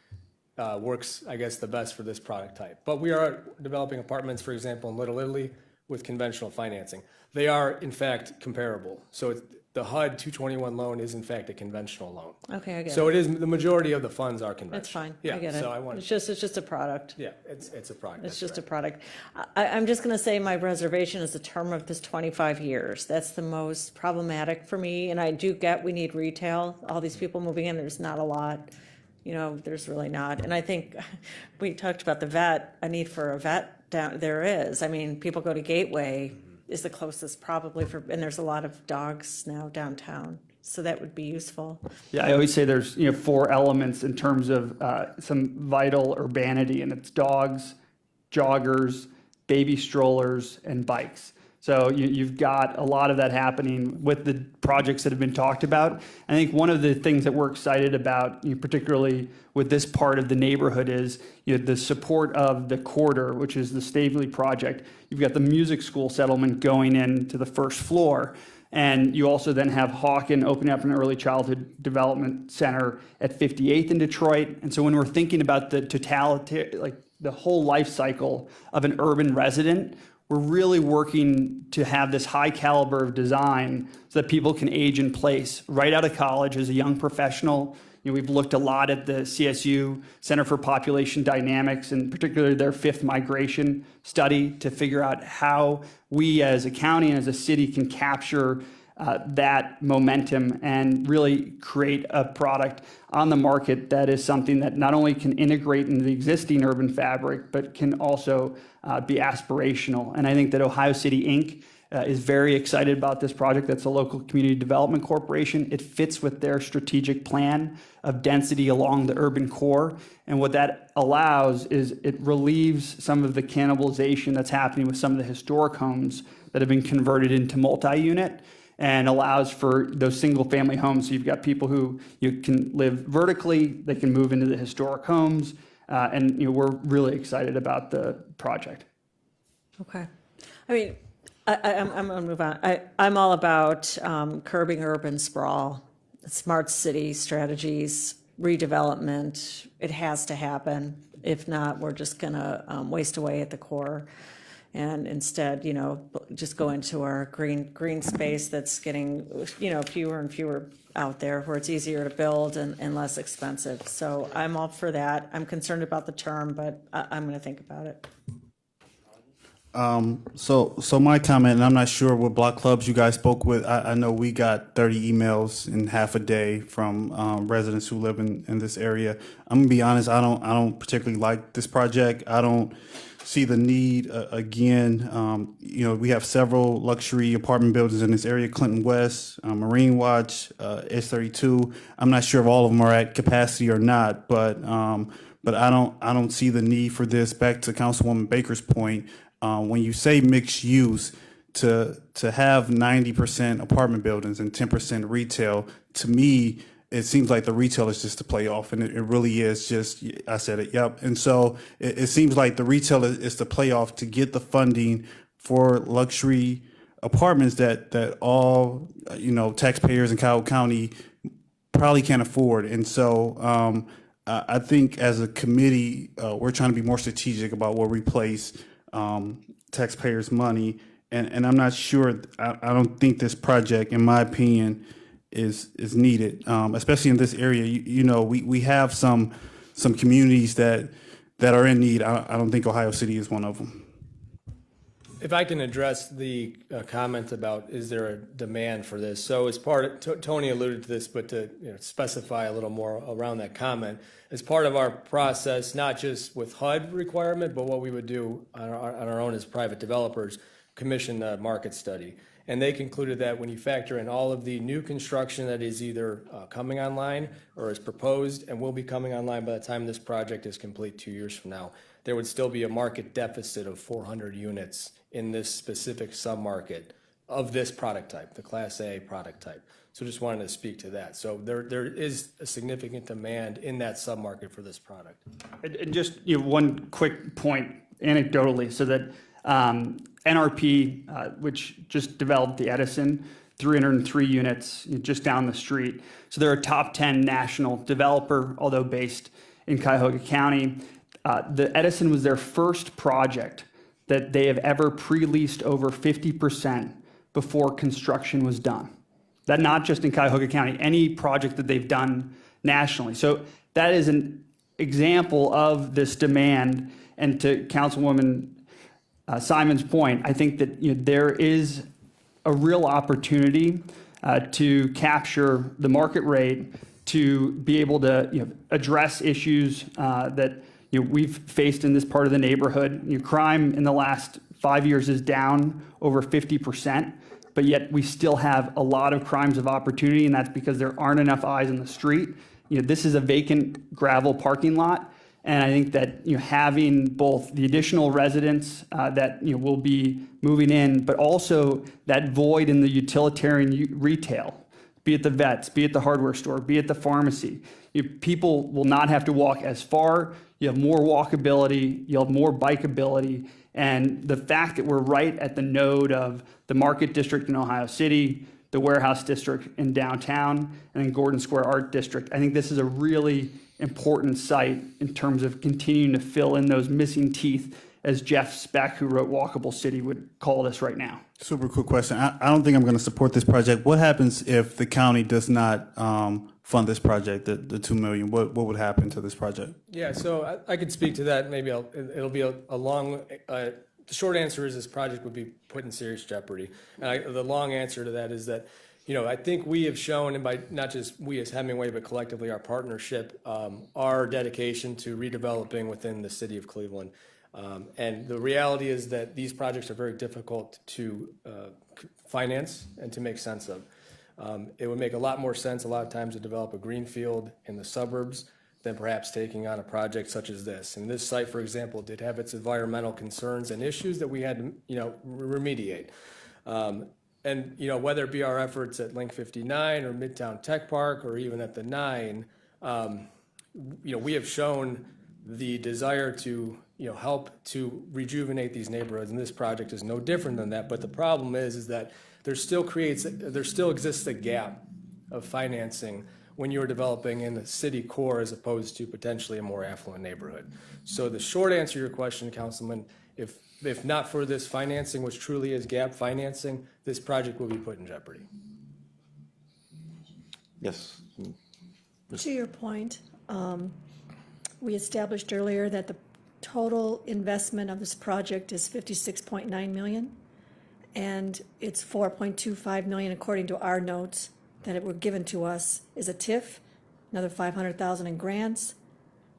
works, I guess, the best for this product type. But we are developing apartments, for example, in Little Italy with conventional financing. They are, in fact, comparable. So the HUD 221 loan is, in fact, a conventional loan. Okay, I get So it. it is, the majority of the funds are conventional. That's fine. Yeah, I get it. so I want, It's just a product. yeah, it's a product. It's that's just a product. I'm just going to say my reservation is the term of this 25 years. That's the most problematic for me. And I do get we need retail. All these people moving in, there's not a lot. There's really not. And I think we talked about the vet, a need for a vet down there is. I mean, people go to Gateway is the closest probably and there's a lot of dogs now downtown. So that would be useful. Yeah, I always say there's 4 elements in terms of some vital urbanity, and it's dogs, joggers, baby strollers, and bikes. So you've got a lot of that happening with the projects that have been talked about. I think one of the things that we're excited about, particularly with this part of the neighborhood, is the support of the corridor, which is the Stavely project. You've got the music school settlement going into the first floor. And you also then have Hawken opening up an early childhood development center at 58th in Detroit. And so when we're thinking about the totality, like the whole life cycle of an urban resident, we're really working to have this high caliber of design so that people can age in place right out of college as a young professional. We've looked a lot at the CSU Center for Population Dynamics, and particularly their 5th migration study, to figure out how we as a county and as a city can capture that momentum and really create a product on the market that is something that not only can integrate into the existing urban fabric, but can also be aspirational. And I think that Ohio City Inc. Is very excited about this project. That's a local community development corporation. It fits with their strategic plan of density along the urban core. And what that allows is it relieves some of the cannibalization that's happening with some of the historic homes that have been converted into multi-unit, and allows for those single family homes. So you've got people who you can live vertically, they can move into the historic homes. And we're really excited about the project. Okay. I mean, I'm going to move on. I'm all about curbing urban sprawl, smart city strategies, redevelopment. It has to happen. If not, we're just going to waste away at the core. and instead, just go into our green space that's getting, fewer and fewer out there, where it's easier to build and less expensive. So I'm all for that. I'm concerned about the term, but I'm going to think about it. So my comment, and I'm not sure what block clubs you guys spoke with. I know we got 30 emails in half a day from residents who live in this area. I'm gonna be honest, I don't particularly like this project. I don't see the need. Again, we have several luxury apartment buildings in this area: Clinton West, Marine Watch, S32. I'm not sure if all of them are at capacity or not, but I don't see the need for this. Back to Councilwoman Baker's point. When you say mixed use, to have 90% apartment buildings and 10% retail, to me, it seems like the retail is just a play off, and it really is just, I said it, yep. And so it seems like the retail is the play off to get the funding for luxury apartments that all, taxpayers in Cuyahoga County probably can't afford. And so I think as a committee, we're trying to be more strategic about where we place taxpayers' money, and I'm not sure. I don't think this project, in my opinion, is needed, especially in this area. We have some communities that are in need. I don't think Ohio City is one of them. If I can address the comment about is there a demand for this? So as part of, Tony alluded to this, but to specify a little more around that comment, as part of our process, not just with HUD requirement, but what we would do on our own as private developers, commission a market study. And they concluded that when you factor in all of the new construction that is either coming online or is proposed and will be coming online by the time this project is complete 2 years from now, there would still be a market deficit of 400 units in this specific submarket of this product type, the Class A product type. So just wanted to speak to that. So there is a significant demand in that submarket for this product. And just one quick point anecdotally, so that NRP, which just developed the Edison, 303 units just down the street. So they're a top 10 national developer, although based in Cuyahoga County. The Edison was their first project that they have ever pre-leased over 50% before construction was done. That not just in Cuyahoga County, any project that they've done nationally. So that is an example of this demand. And to Councilwoman Simon's point, I think that there is a real opportunity to capture the market rate, to be able to address issues that we've faced in this part of the neighborhood. Crime in the last 5 years is down over 50%, but yet we still have a lot of crimes of opportunity, and that's because there aren't enough eyes on the street. This is a vacant gravel parking lot, and I think that having both the additional residents that will be moving in, but also that void in the utilitarian retail, be it the vets, be it the hardware store, be it the pharmacy. People will not have to walk as far. You have more walkability, you'll have more bikeability, and the fact that we're right at the node of the Market District in Ohio City, the Warehouse District in downtown, and then Gordon Square Art District, I think this is a really important site in terms of continuing to fill in those missing teeth, as Jeff Speck, who wrote Walkable City, would call this right now. Super quick question. I don't think I'm going to support this project. What happens if the county does not fund this project, the $2 million? What would happen to this project? Yeah, so I could speak to that. Maybe it'll be a long, the short answer is this project would be put in serious jeopardy. And the long answer to that is that, I think we have shown, and by not just we as Hemingway, but collectively our partnership, our dedication to redeveloping within the city of Cleveland. And the reality is that these projects are very difficult to finance and to make sense of. It would make a lot more sense a lot of times to develop a greenfield in the suburbs than perhaps taking on a project such as this. And this site, for example, did have its environmental concerns and issues that we had to, remediate. And, whether it be our efforts at Link 59 or Midtown Tech Park or even at the 9, we have shown the desire to, help to rejuvenate these neighborhoods. And this project is no different than that. But the problem is that there still exists a gap of financing when you're developing in the city core as opposed to potentially a more affluent neighborhood. So the short answer to your question, Councilman, If not for this financing, which truly is gap financing, this project will be put in jeopardy. Yes. To your point, we established earlier that the total investment of this project is 56.9 million, and it's 4.25 million according to our notes that were given to us is a TIF, another 500,000 in grants.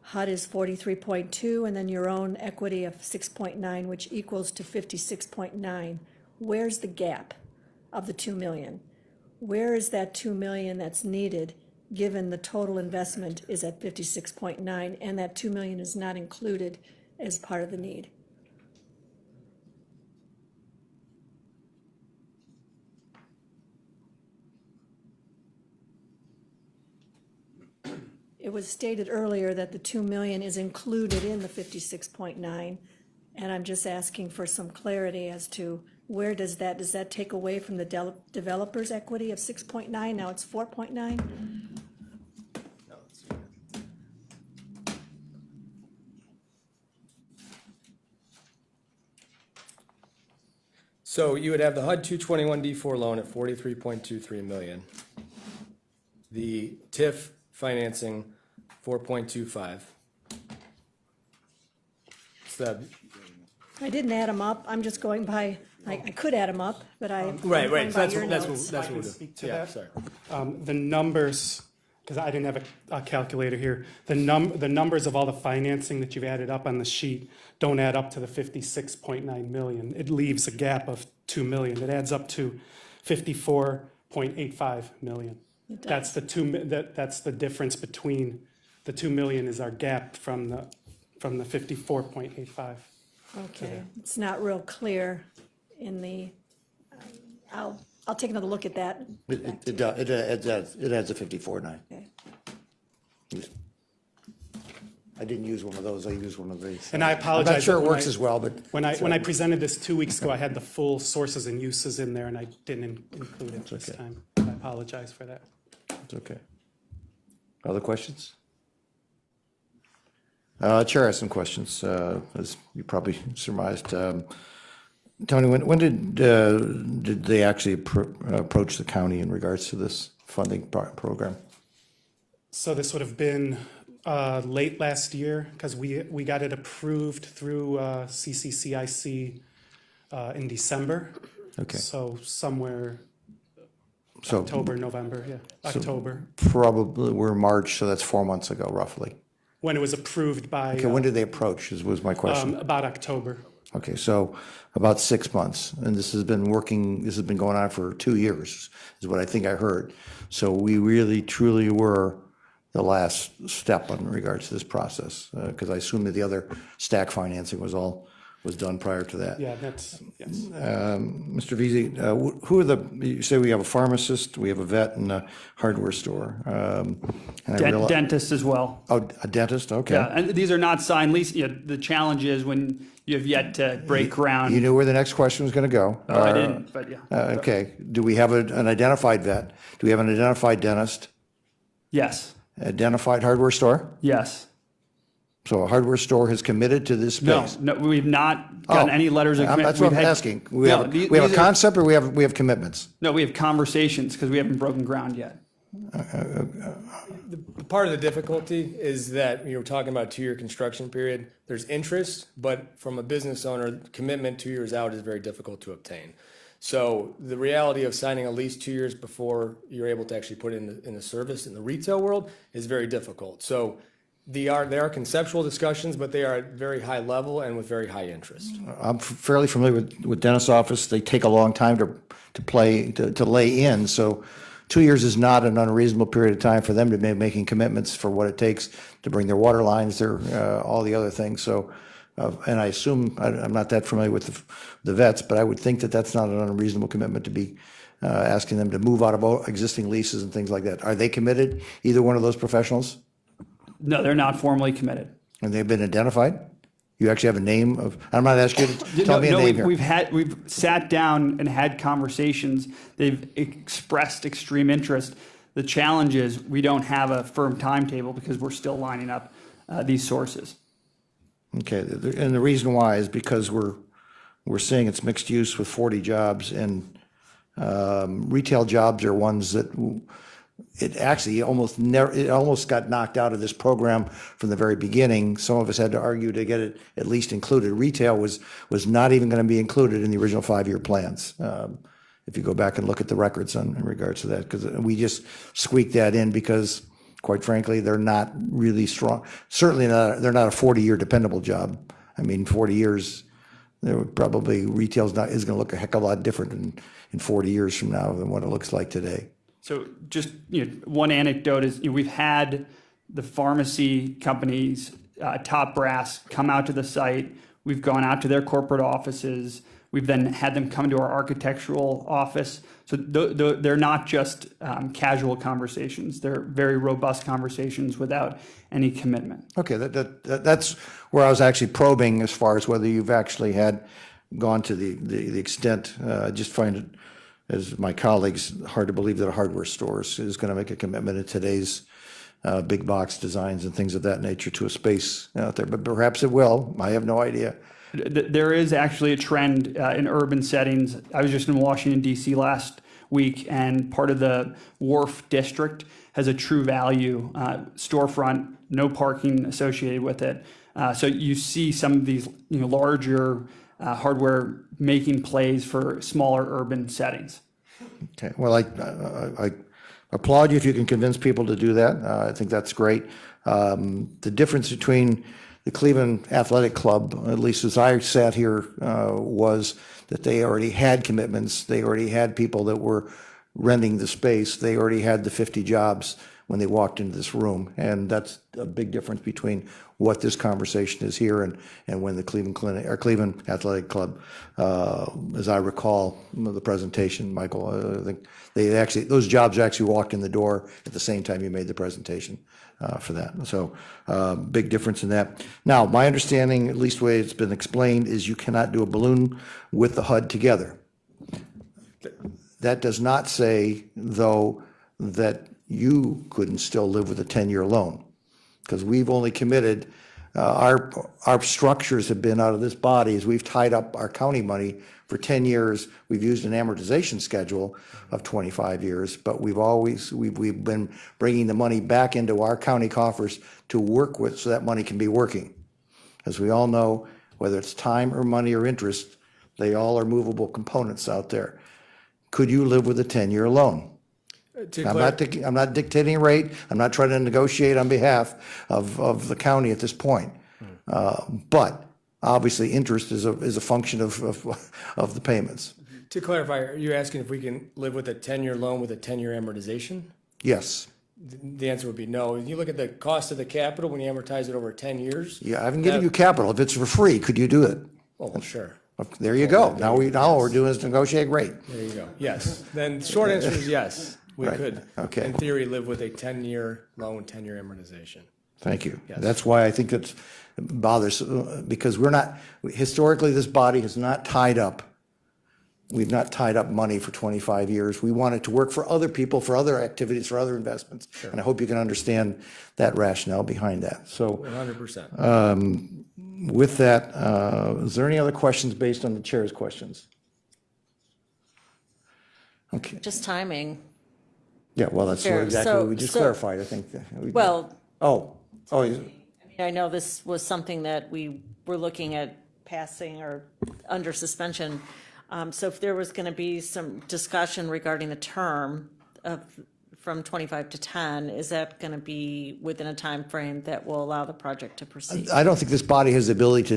HUD is 43.2, and then your own equity of 6.9, which equals to 56.9. Where's the gap of the 2 million? Where is that 2 million that's needed, given the total investment is at 56.9, and that 2 million is not included as part of the need? It was stated earlier that the 2 million is included in the 56.9, and I'm just asking for some clarity as to where does that take away from the developer's equity of 6.9, now it's 4.9? So you would have the HUD 221D4 loan at 43.23 million. The TIF financing, 4.25. So, I didn't add them up, I'm just going by, I could add them up, but I'm right, going by your that's notes. what we'll do. speak to Yeah, that. sorry. The numbers, because I didn't have a calculator here, the numbers of all the financing that you've added up on the sheet don't add up to the 56.9 million. It leaves a gap of 2 million. It adds up to 54.85 million. That's that's the difference between the 2 million is our gap from the 54.85. Okay, it's not real clear in the, I'll take another look at that. It adds a 54.9. Okay. I didn't use one of those, I used one of these. And I I'm apologize. not sure it when works I- as well, but. When I presented this 2 weeks ago, I had the full sources and uses in there, and I didn't include it this okay. time. I apologize for that. It's okay. Other questions? Chair has some questions, as you probably surmised. Tony, when did they actually approach the county in regards to this funding program? So this would have been late last year, because we got it approved through CCCIC in December. Okay. So somewhere So October, November, yeah, October, probably, we're March, so that's 4 months ago, roughly. when it was approved by, Okay, when did they approach, was my question. about October. Okay, so about 6 months, and this has been going on for 2 years, is what I think I heard. So we really truly were the last step in regards to this process, because I assume that the other stack financing was done prior to that. Yeah, that's, yes. Mr. Veazey, who are you say we have a pharmacist, we have a vet, and a hardware store. And I realize- Dentist as well. Oh, a dentist, okay. Yeah, and these are not signed lease. You know, the challenge is when you have yet to break ground. You knew where the next question was going to go. Oh, I didn't, but yeah. Okay, do we have an identified vet? Do we have an identified dentist? Yes, Identified hardware store? yes. So a hardware store has committed to this No, space? no, we've not gotten Oh, any letters of commitment. That's what We've I'm had- asking. We No, have these- we have these a are- concept, or we have commitments? No, we have conversations because we haven't broken ground yet. Part of the difficulty is that you're talking about a 2-year construction period. There's interest, but from a business owner, commitment 2 years out is very difficult to obtain. So the reality of signing a lease 2 years before you're able to actually put it in the service in the retail world is very difficult. So they are conceptual discussions, but they are at very high level and with very high interest. I'm fairly familiar with dentist's office. They take a long time to lay in, so 2 years is not an unreasonable period of time for them to be making commitments for what it takes to bring their water lines, all the other things. So, and I assume, I'm not that familiar with the vets, but I would think that that's not an unreasonable commitment to be asking them to move out of existing leases and things like that. Are they committed, either one of those professionals? No, they're not formally committed. And they've been identified? You actually have a name of, I'm not asking you to tell me a No, name here. we've sat down and had conversations. They've expressed extreme interest. The challenge is we don't have a firm timetable because we're still lining up these sources. Okay, and the reason why is because we're saying it's mixed use with 40 jobs, and retail jobs are ones that it actually almost got knocked out of this program from the very beginning. Some of us had to argue to get it at least included. Retail was not even going to be included in the original 5-year plans. If you go back and look at the records in regards to that, because we just squeaked that in because, quite frankly, they're not really strong. Certainly not, they're not a 40-year dependable job. I mean, 40 years, retail is going to look a heck of a lot different in 40 years from now than what it looks like today. So just, one anecdote is, we've had the pharmacy companies, top brass, come out to the site. We've gone out to their corporate offices. We've then had them come to our architectural office. So they're not just casual conversations. They're very robust conversations without any commitment. Okay, that's where I was actually probing as far as whether you've actually had gone to the extent. I just find it, as my colleagues, hard to believe that a hardware store is going to make a commitment in today's big box designs and things of that nature to a space out there. But perhaps it will. I have no idea. There is actually a trend in urban settings. I was just in Washington, D.C. last week, and part of the Wharf District has a True Value storefront, no parking associated with it. So you see some of these larger hardware making plays for smaller urban settings. Okay, well, I applaud you if you can convince people to do that. I think that's great. The difference between the Cleveland Athletic Club, at least as I sat here, was that they already had commitments. They already had people that were renting the space. They already had the 50 jobs when they walked into this room. And that's a big difference between what this conversation is here and when the Cleveland Athletic Club, as I recall the presentation, Michael, I think those jobs actually walked in the door at the same time you made the presentation for that. So big difference in that. Now, my understanding, at least the way it's been explained, is you cannot do a balloon with the HUD together. That does not say, though, that you couldn't still live with a 10-year loan, because we've only committed, our structures have been out of this body as we've tied up our county money for 10 years. We've used an amortization schedule of 25 years, but we've been bringing the money back into our county coffers to work with so that money can be working. As we all know, whether it's time or money or interest, they all are movable components out there. Could you live with a 10-year loan? I'm not dictating a rate. I'm not trying to negotiate on behalf of the county at this point. But obviously, interest is a function of the payments. To clarify, are you asking if we can live with a 10-year loan with a 10-year amortization? Yes. The answer would be no. If you look at the cost of the capital when you amortize it over 10 years. Yeah, I haven't given you capital. If it's for free, could you do it? Oh, sure. There you go. Now all we're doing is negotiate rate. There you go. Yes. Then the short answer is yes. We Right. could, Okay. in theory, live with a 10-year loan, 10-year amortization. Thank you. Yes. That's why I think it bothers, because historically, this body has not tied up. We've not tied up money for 25 years. We want it to work for other people, for other activities, for other investments. And I hope you can understand that rationale behind that. So 100%. with that, is there any other questions based on the chair's questions? Okay. Just timing. Yeah, well, that's Sure. exactly what we just So- clarified, I think. Well, you- I know this was something that we were looking at passing or under suspension. So if there was going to be some discussion regarding the term from 25 to 10, is that going to be within a time frame that will allow the project to proceed? I don't think this body has the ability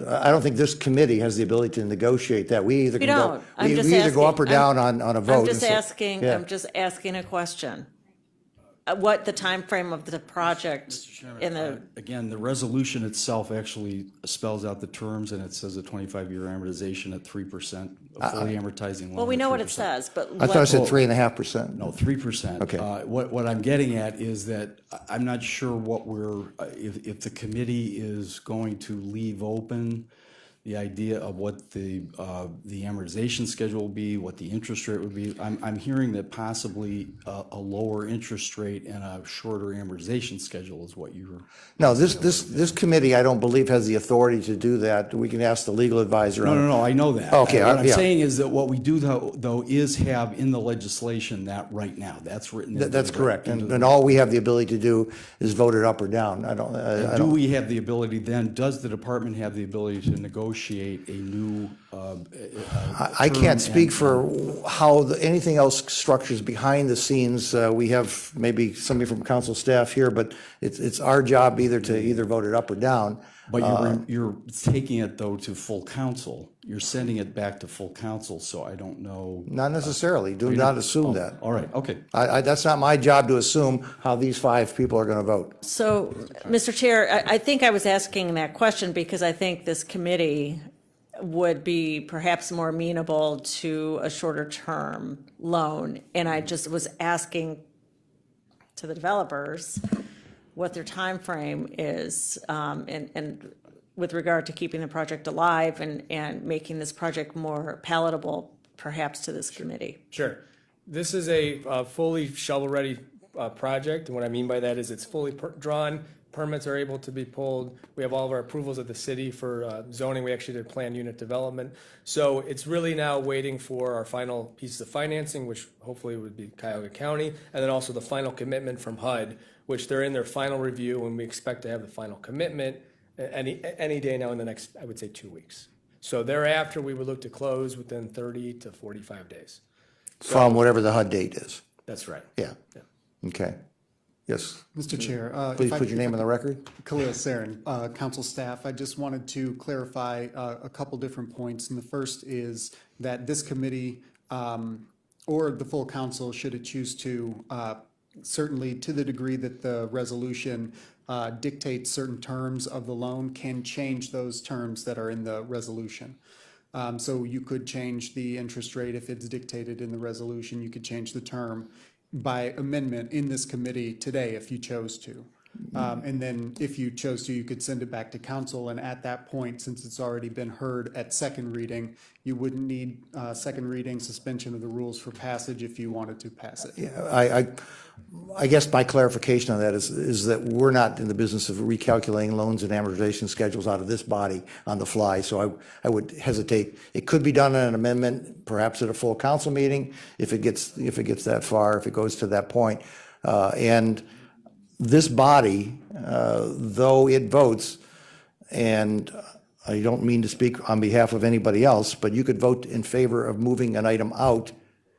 I don't think this committee has the ability to negotiate that. We either We can go, don't. I'm we just either go up or asking. down on a vote. I'm just and so- asking, yeah. I'm just asking a question. What the time frame of the project in the, Again, the resolution itself actually spells out the terms, and it says a 25-year amortization at 3%, a fully amortizing loan. well, we at know what it 3%. says, but. I thought it said 3.5%. No, 3%. Okay. What I'm getting at is that I'm not sure what if the committee is going to leave open the idea of what the amortization schedule will be, what the interest rate would be. I'm hearing that possibly a lower interest rate and a shorter amortization schedule is what you're. No, this committee, I don't believe, has the authority to do that. We can ask the legal advisor. No, I know that. Okay, What I'm yeah. saying is that what we do though is have in the legislation that right now, that's written. into That's the- correct. into And the- and all we have the ability to do is vote it up or down. I Do don't, we have the ability then, does the department have the ability to negotiate a new? I can't speak for how anything else structures behind the scenes. We have maybe somebody from council staff here, but it's our job either vote it up or down. But you're taking it though to full council. You're sending it back to full council, so I don't know. Not necessarily. Do not assume that. All right, okay. That's not my job to assume how these 5 people are going to vote. So, Mr. Chair, I think I was asking that question because I think this committee would be perhaps more amenable to a shorter term loan. And I just was asking to the developers what their time frame is, and with regard to keeping the project alive and making this project more palatable perhaps to this committee. Sure. This is a fully shovel-ready project, and what I mean by that is it's fully drawn, permits are able to be pulled, we have all of our approvals of the city for zoning, we actually did planned unit development. So it's really now waiting for our final pieces of financing, which hopefully would be Cuyahoga County, and then also the final commitment from HUD, which they're in their final review, and we expect to have the final commitment any day now in the next, I would say, 2 weeks. So thereafter, we would look to close within 30 to 45 days. From whatever the HUD date is. That's right. Yeah. Okay. Yes. Mr. Chair. Please put your name on the record. Khalil Sarin, council staff. I just wanted to clarify a couple different points. And the first is that this committee or the full council, should it choose to, certainly to the degree that the resolution dictates certain terms of the loan, can change those terms that are in the resolution. So you could change the interest rate if it's dictated in the resolution. You could change the term by amendment in this committee today if you chose to. And then if you chose to, you could send it back to council. And at that point, since it's already been heard at second reading, you wouldn't need second reading suspension of the rules for passage if you wanted to pass it. Yeah, I guess my clarification on that is that we're not in the business of recalculating loans and amortization schedules out of this body on the fly. So I would hesitate. It could be done in an amendment, perhaps at a full council meeting, if it gets that far, if it goes to that point. And this body, though it votes, and I don't mean to speak on behalf of anybody else, but you could vote in favor of moving an item out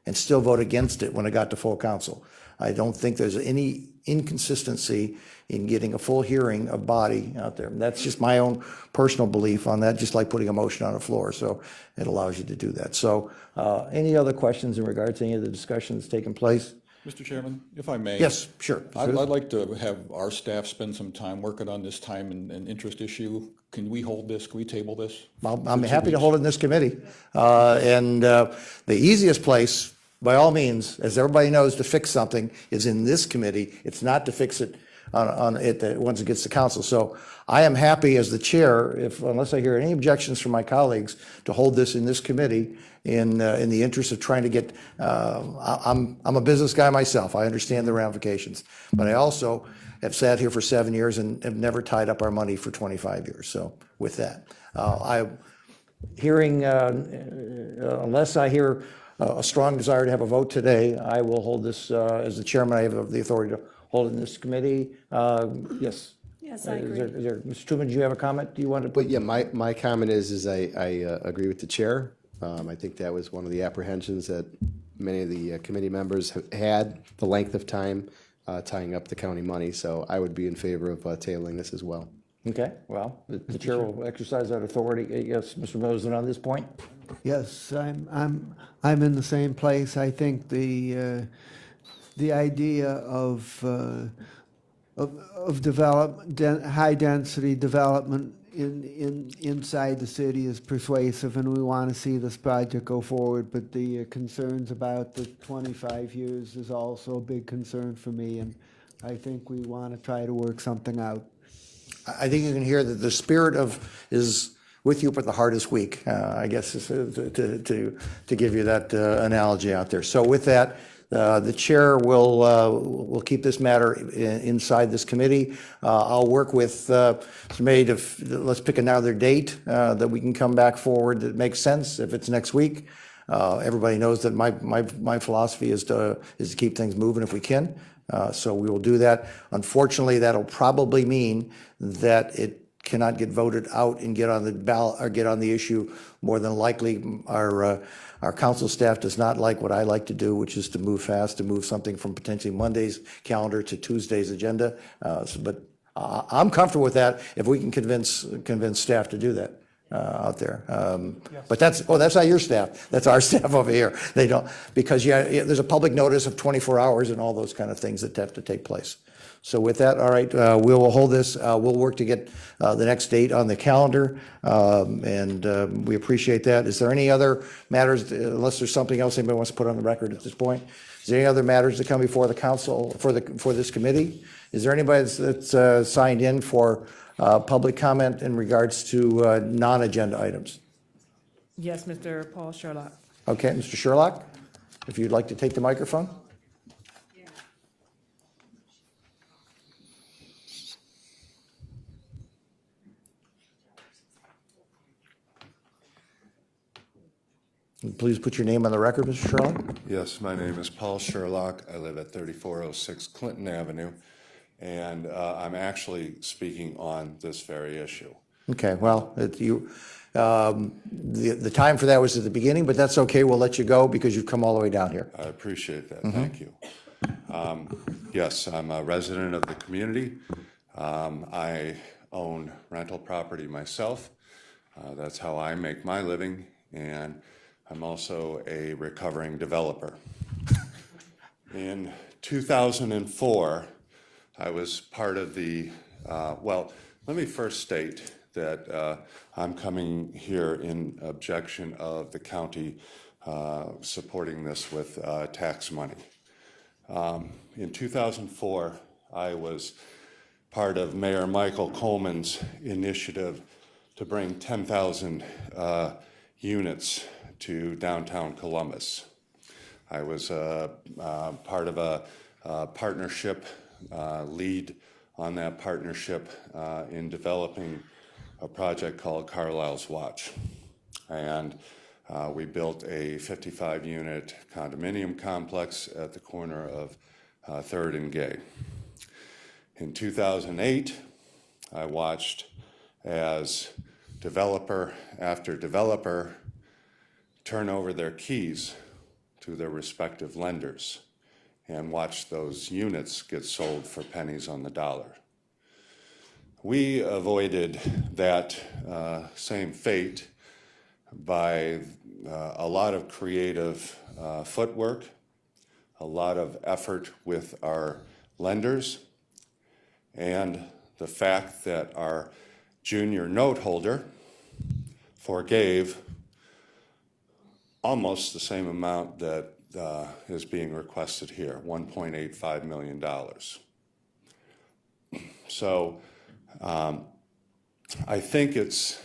and still vote against it when it got to full council. I don't think there's any inconsistency in getting a full hearing of body out there. And that's just my own personal belief on that, just like putting a motion on the floor. So it allows you to do that. So any other questions in regard to any of the discussion that's taken place? Mr. Chairman, if I may. Yes, sure. I'd like to have our staff spend some time working on this time and interest issue. Can we hold this? Can we table this? I'm happy to hold it in this committee. And the easiest place, by all means, as everybody knows, to fix something is in this committee. It's not to fix it on it once it gets to council. So I am happy as the chair, unless I hear any objections from my colleagues, to hold this in this committee in the interest of trying to get, I'm a business guy myself. I understand the ramifications. But I also have sat here for 7 years and have never tied up our money for 25 years. So with that, unless I hear a strong desire to have a vote today, I will hold this, as the chairman, I have the authority to hold it in this committee. Yes. Yes, I agree. Mr. Toomey, do you have a comment? Do you want to? But yeah, my comment is I agree with the chair. I think that was one of the apprehensions that many of the committee members have had, the length of time tying up the county money. So I would be in favor of tabling this as well. Okay, well, the chair will exercise that authority. Yes, Mr. Mosen, on this point? Yes, I'm in the same place. I think the idea of high density development inside the city is persuasive, and we want to see this project go forward. But the concerns about the 25 years is also a big concern for me, and I think we want to try to work something out. I think you can hear that the spirit with you, but the heart is weak, I guess, is to give you that analogy out there. So with that, the chair will keep this matter inside this committee. I'll work with Mr. May to, let's pick another date that we can come back forward that makes sense, if it's next week. Everybody knows that my philosophy is to keep things moving if we can. So we will do that. Unfortunately, that'll probably mean that it cannot get voted out and get on the ballot or get on the issue. More than likely, our council staff does not like what I like to do, which is to move fast, to move something from potentially Monday's calendar to Tuesday's agenda. But I'm comfortable with that if we can convince staff to do that out there. But that's not your staff. That's our staff over here. They don't, because there's a public notice of 24 hours and all those kind of things that have to take place. So with that, all right, we will hold this. We'll work to get the next date on the calendar, and we appreciate that. Is there any other matters, unless there's something else anybody wants to put on the record at this point? Is there any other matters to come before the council, for this committee? Is there anybody that's signed in for public comment in regards to non-agenda items? Yes, Mr. Paul Sherlock. Okay, Mr. Sherlock, if you'd like to take the microphone. Please put your name on the record, Mr. Sherlock. Yes, my name is Paul Sherlock. I live at 3406 Clinton Avenue, and I'm actually speaking on this very issue. Okay, well, the time for that was at the beginning, but that's okay. We'll let you go because you've come all the way down here. I appreciate that. Thank you. Yes, I'm a resident of the community. I own rental property myself. That's how I make my living, and I'm also a recovering developer. In 2004, I was part of the, well, let me first state that I'm coming here in objection of the county supporting this with tax money. In 2004, I was part of Mayor Michael Coleman's initiative to bring 10,000 units to downtown Columbus. I was part of a partnership, lead on that partnership in developing a project called Carlisle's Watch. And we built a 55-unit condominium complex at the corner of 3rd and Gay. In 2008, I watched as developer after developer turn over their keys to their respective lenders and watch those units get sold for pennies on the dollar. We avoided that same fate by a lot of creative footwork, a lot of effort with our lenders, and the fact that our junior note holder forgave almost the same amount that is being requested here, $1.85 million. So I think it's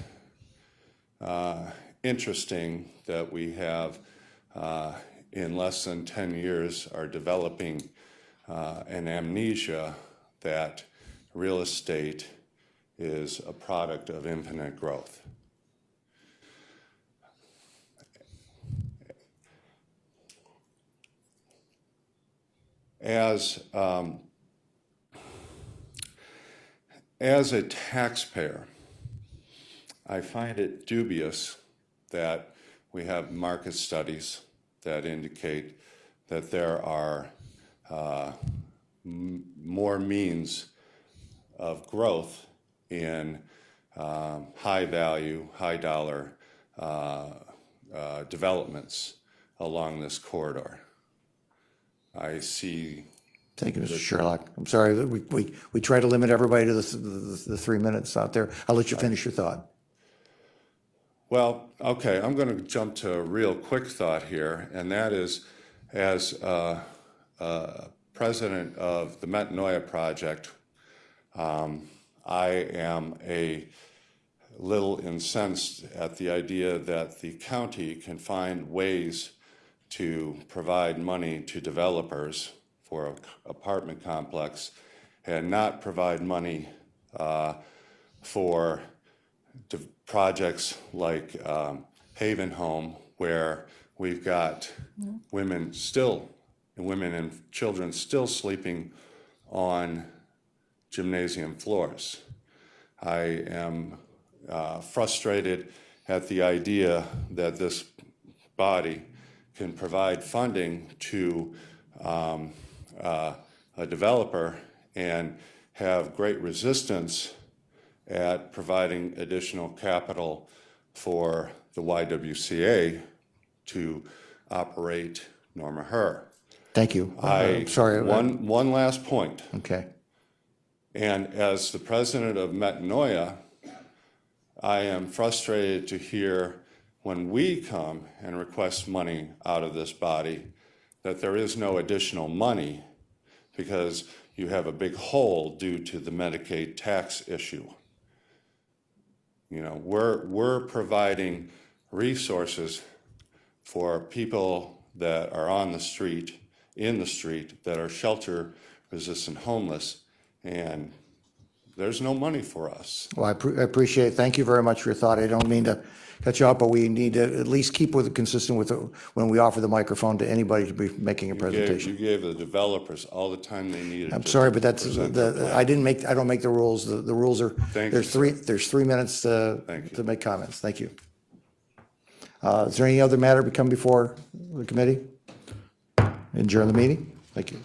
interesting that we have, in less than 10 years, are developing an amnesia that real estate is a product of infinite growth. As a taxpayer, I find it dubious that we have market studies that indicate that there are more means of growth in high value, high dollar developments along this corridor. I see. Thank you, Mr. Sherlock. I'm sorry that we try to limit everybody to the 3 minutes out there. I'll let you finish your thought. Well, okay, I'm going to jump to a real quick thought here, and that is, as president of the Metanoia Project, I am a a little incensed at the idea that the county can find ways to provide money to developers for an apartment complex and not provide money for projects like Haven Home, where we've got women and children still sleeping on gymnasium floors. I am frustrated at the idea that this body can provide funding to a developer and have great resistance at providing additional capital for the YWCA to operate Norma Herr. Thank you. Sorry. One last point. Okay. And as the president of Metanoia, I am frustrated to hear when we come and request money out of this body that there is no additional money because you have a big hole due to the Medicaid tax issue. You know, we're providing resources for people that are on the street, in the street, that are shelter-resistant homeless, and there's no money for us. Well, I appreciate it. Thank you very much for your thought. I don't mean to cut you off, but we need to at least keep with it consistent with when we offer the microphone to anybody to be making a presentation. You gave the developers all the time they needed. I'm sorry, but that's I don't make the rules. The rules are there's 3 minutes to make comments. Thank you. Is there any other matter to come before the committee? Adjourn the meeting. Thank you.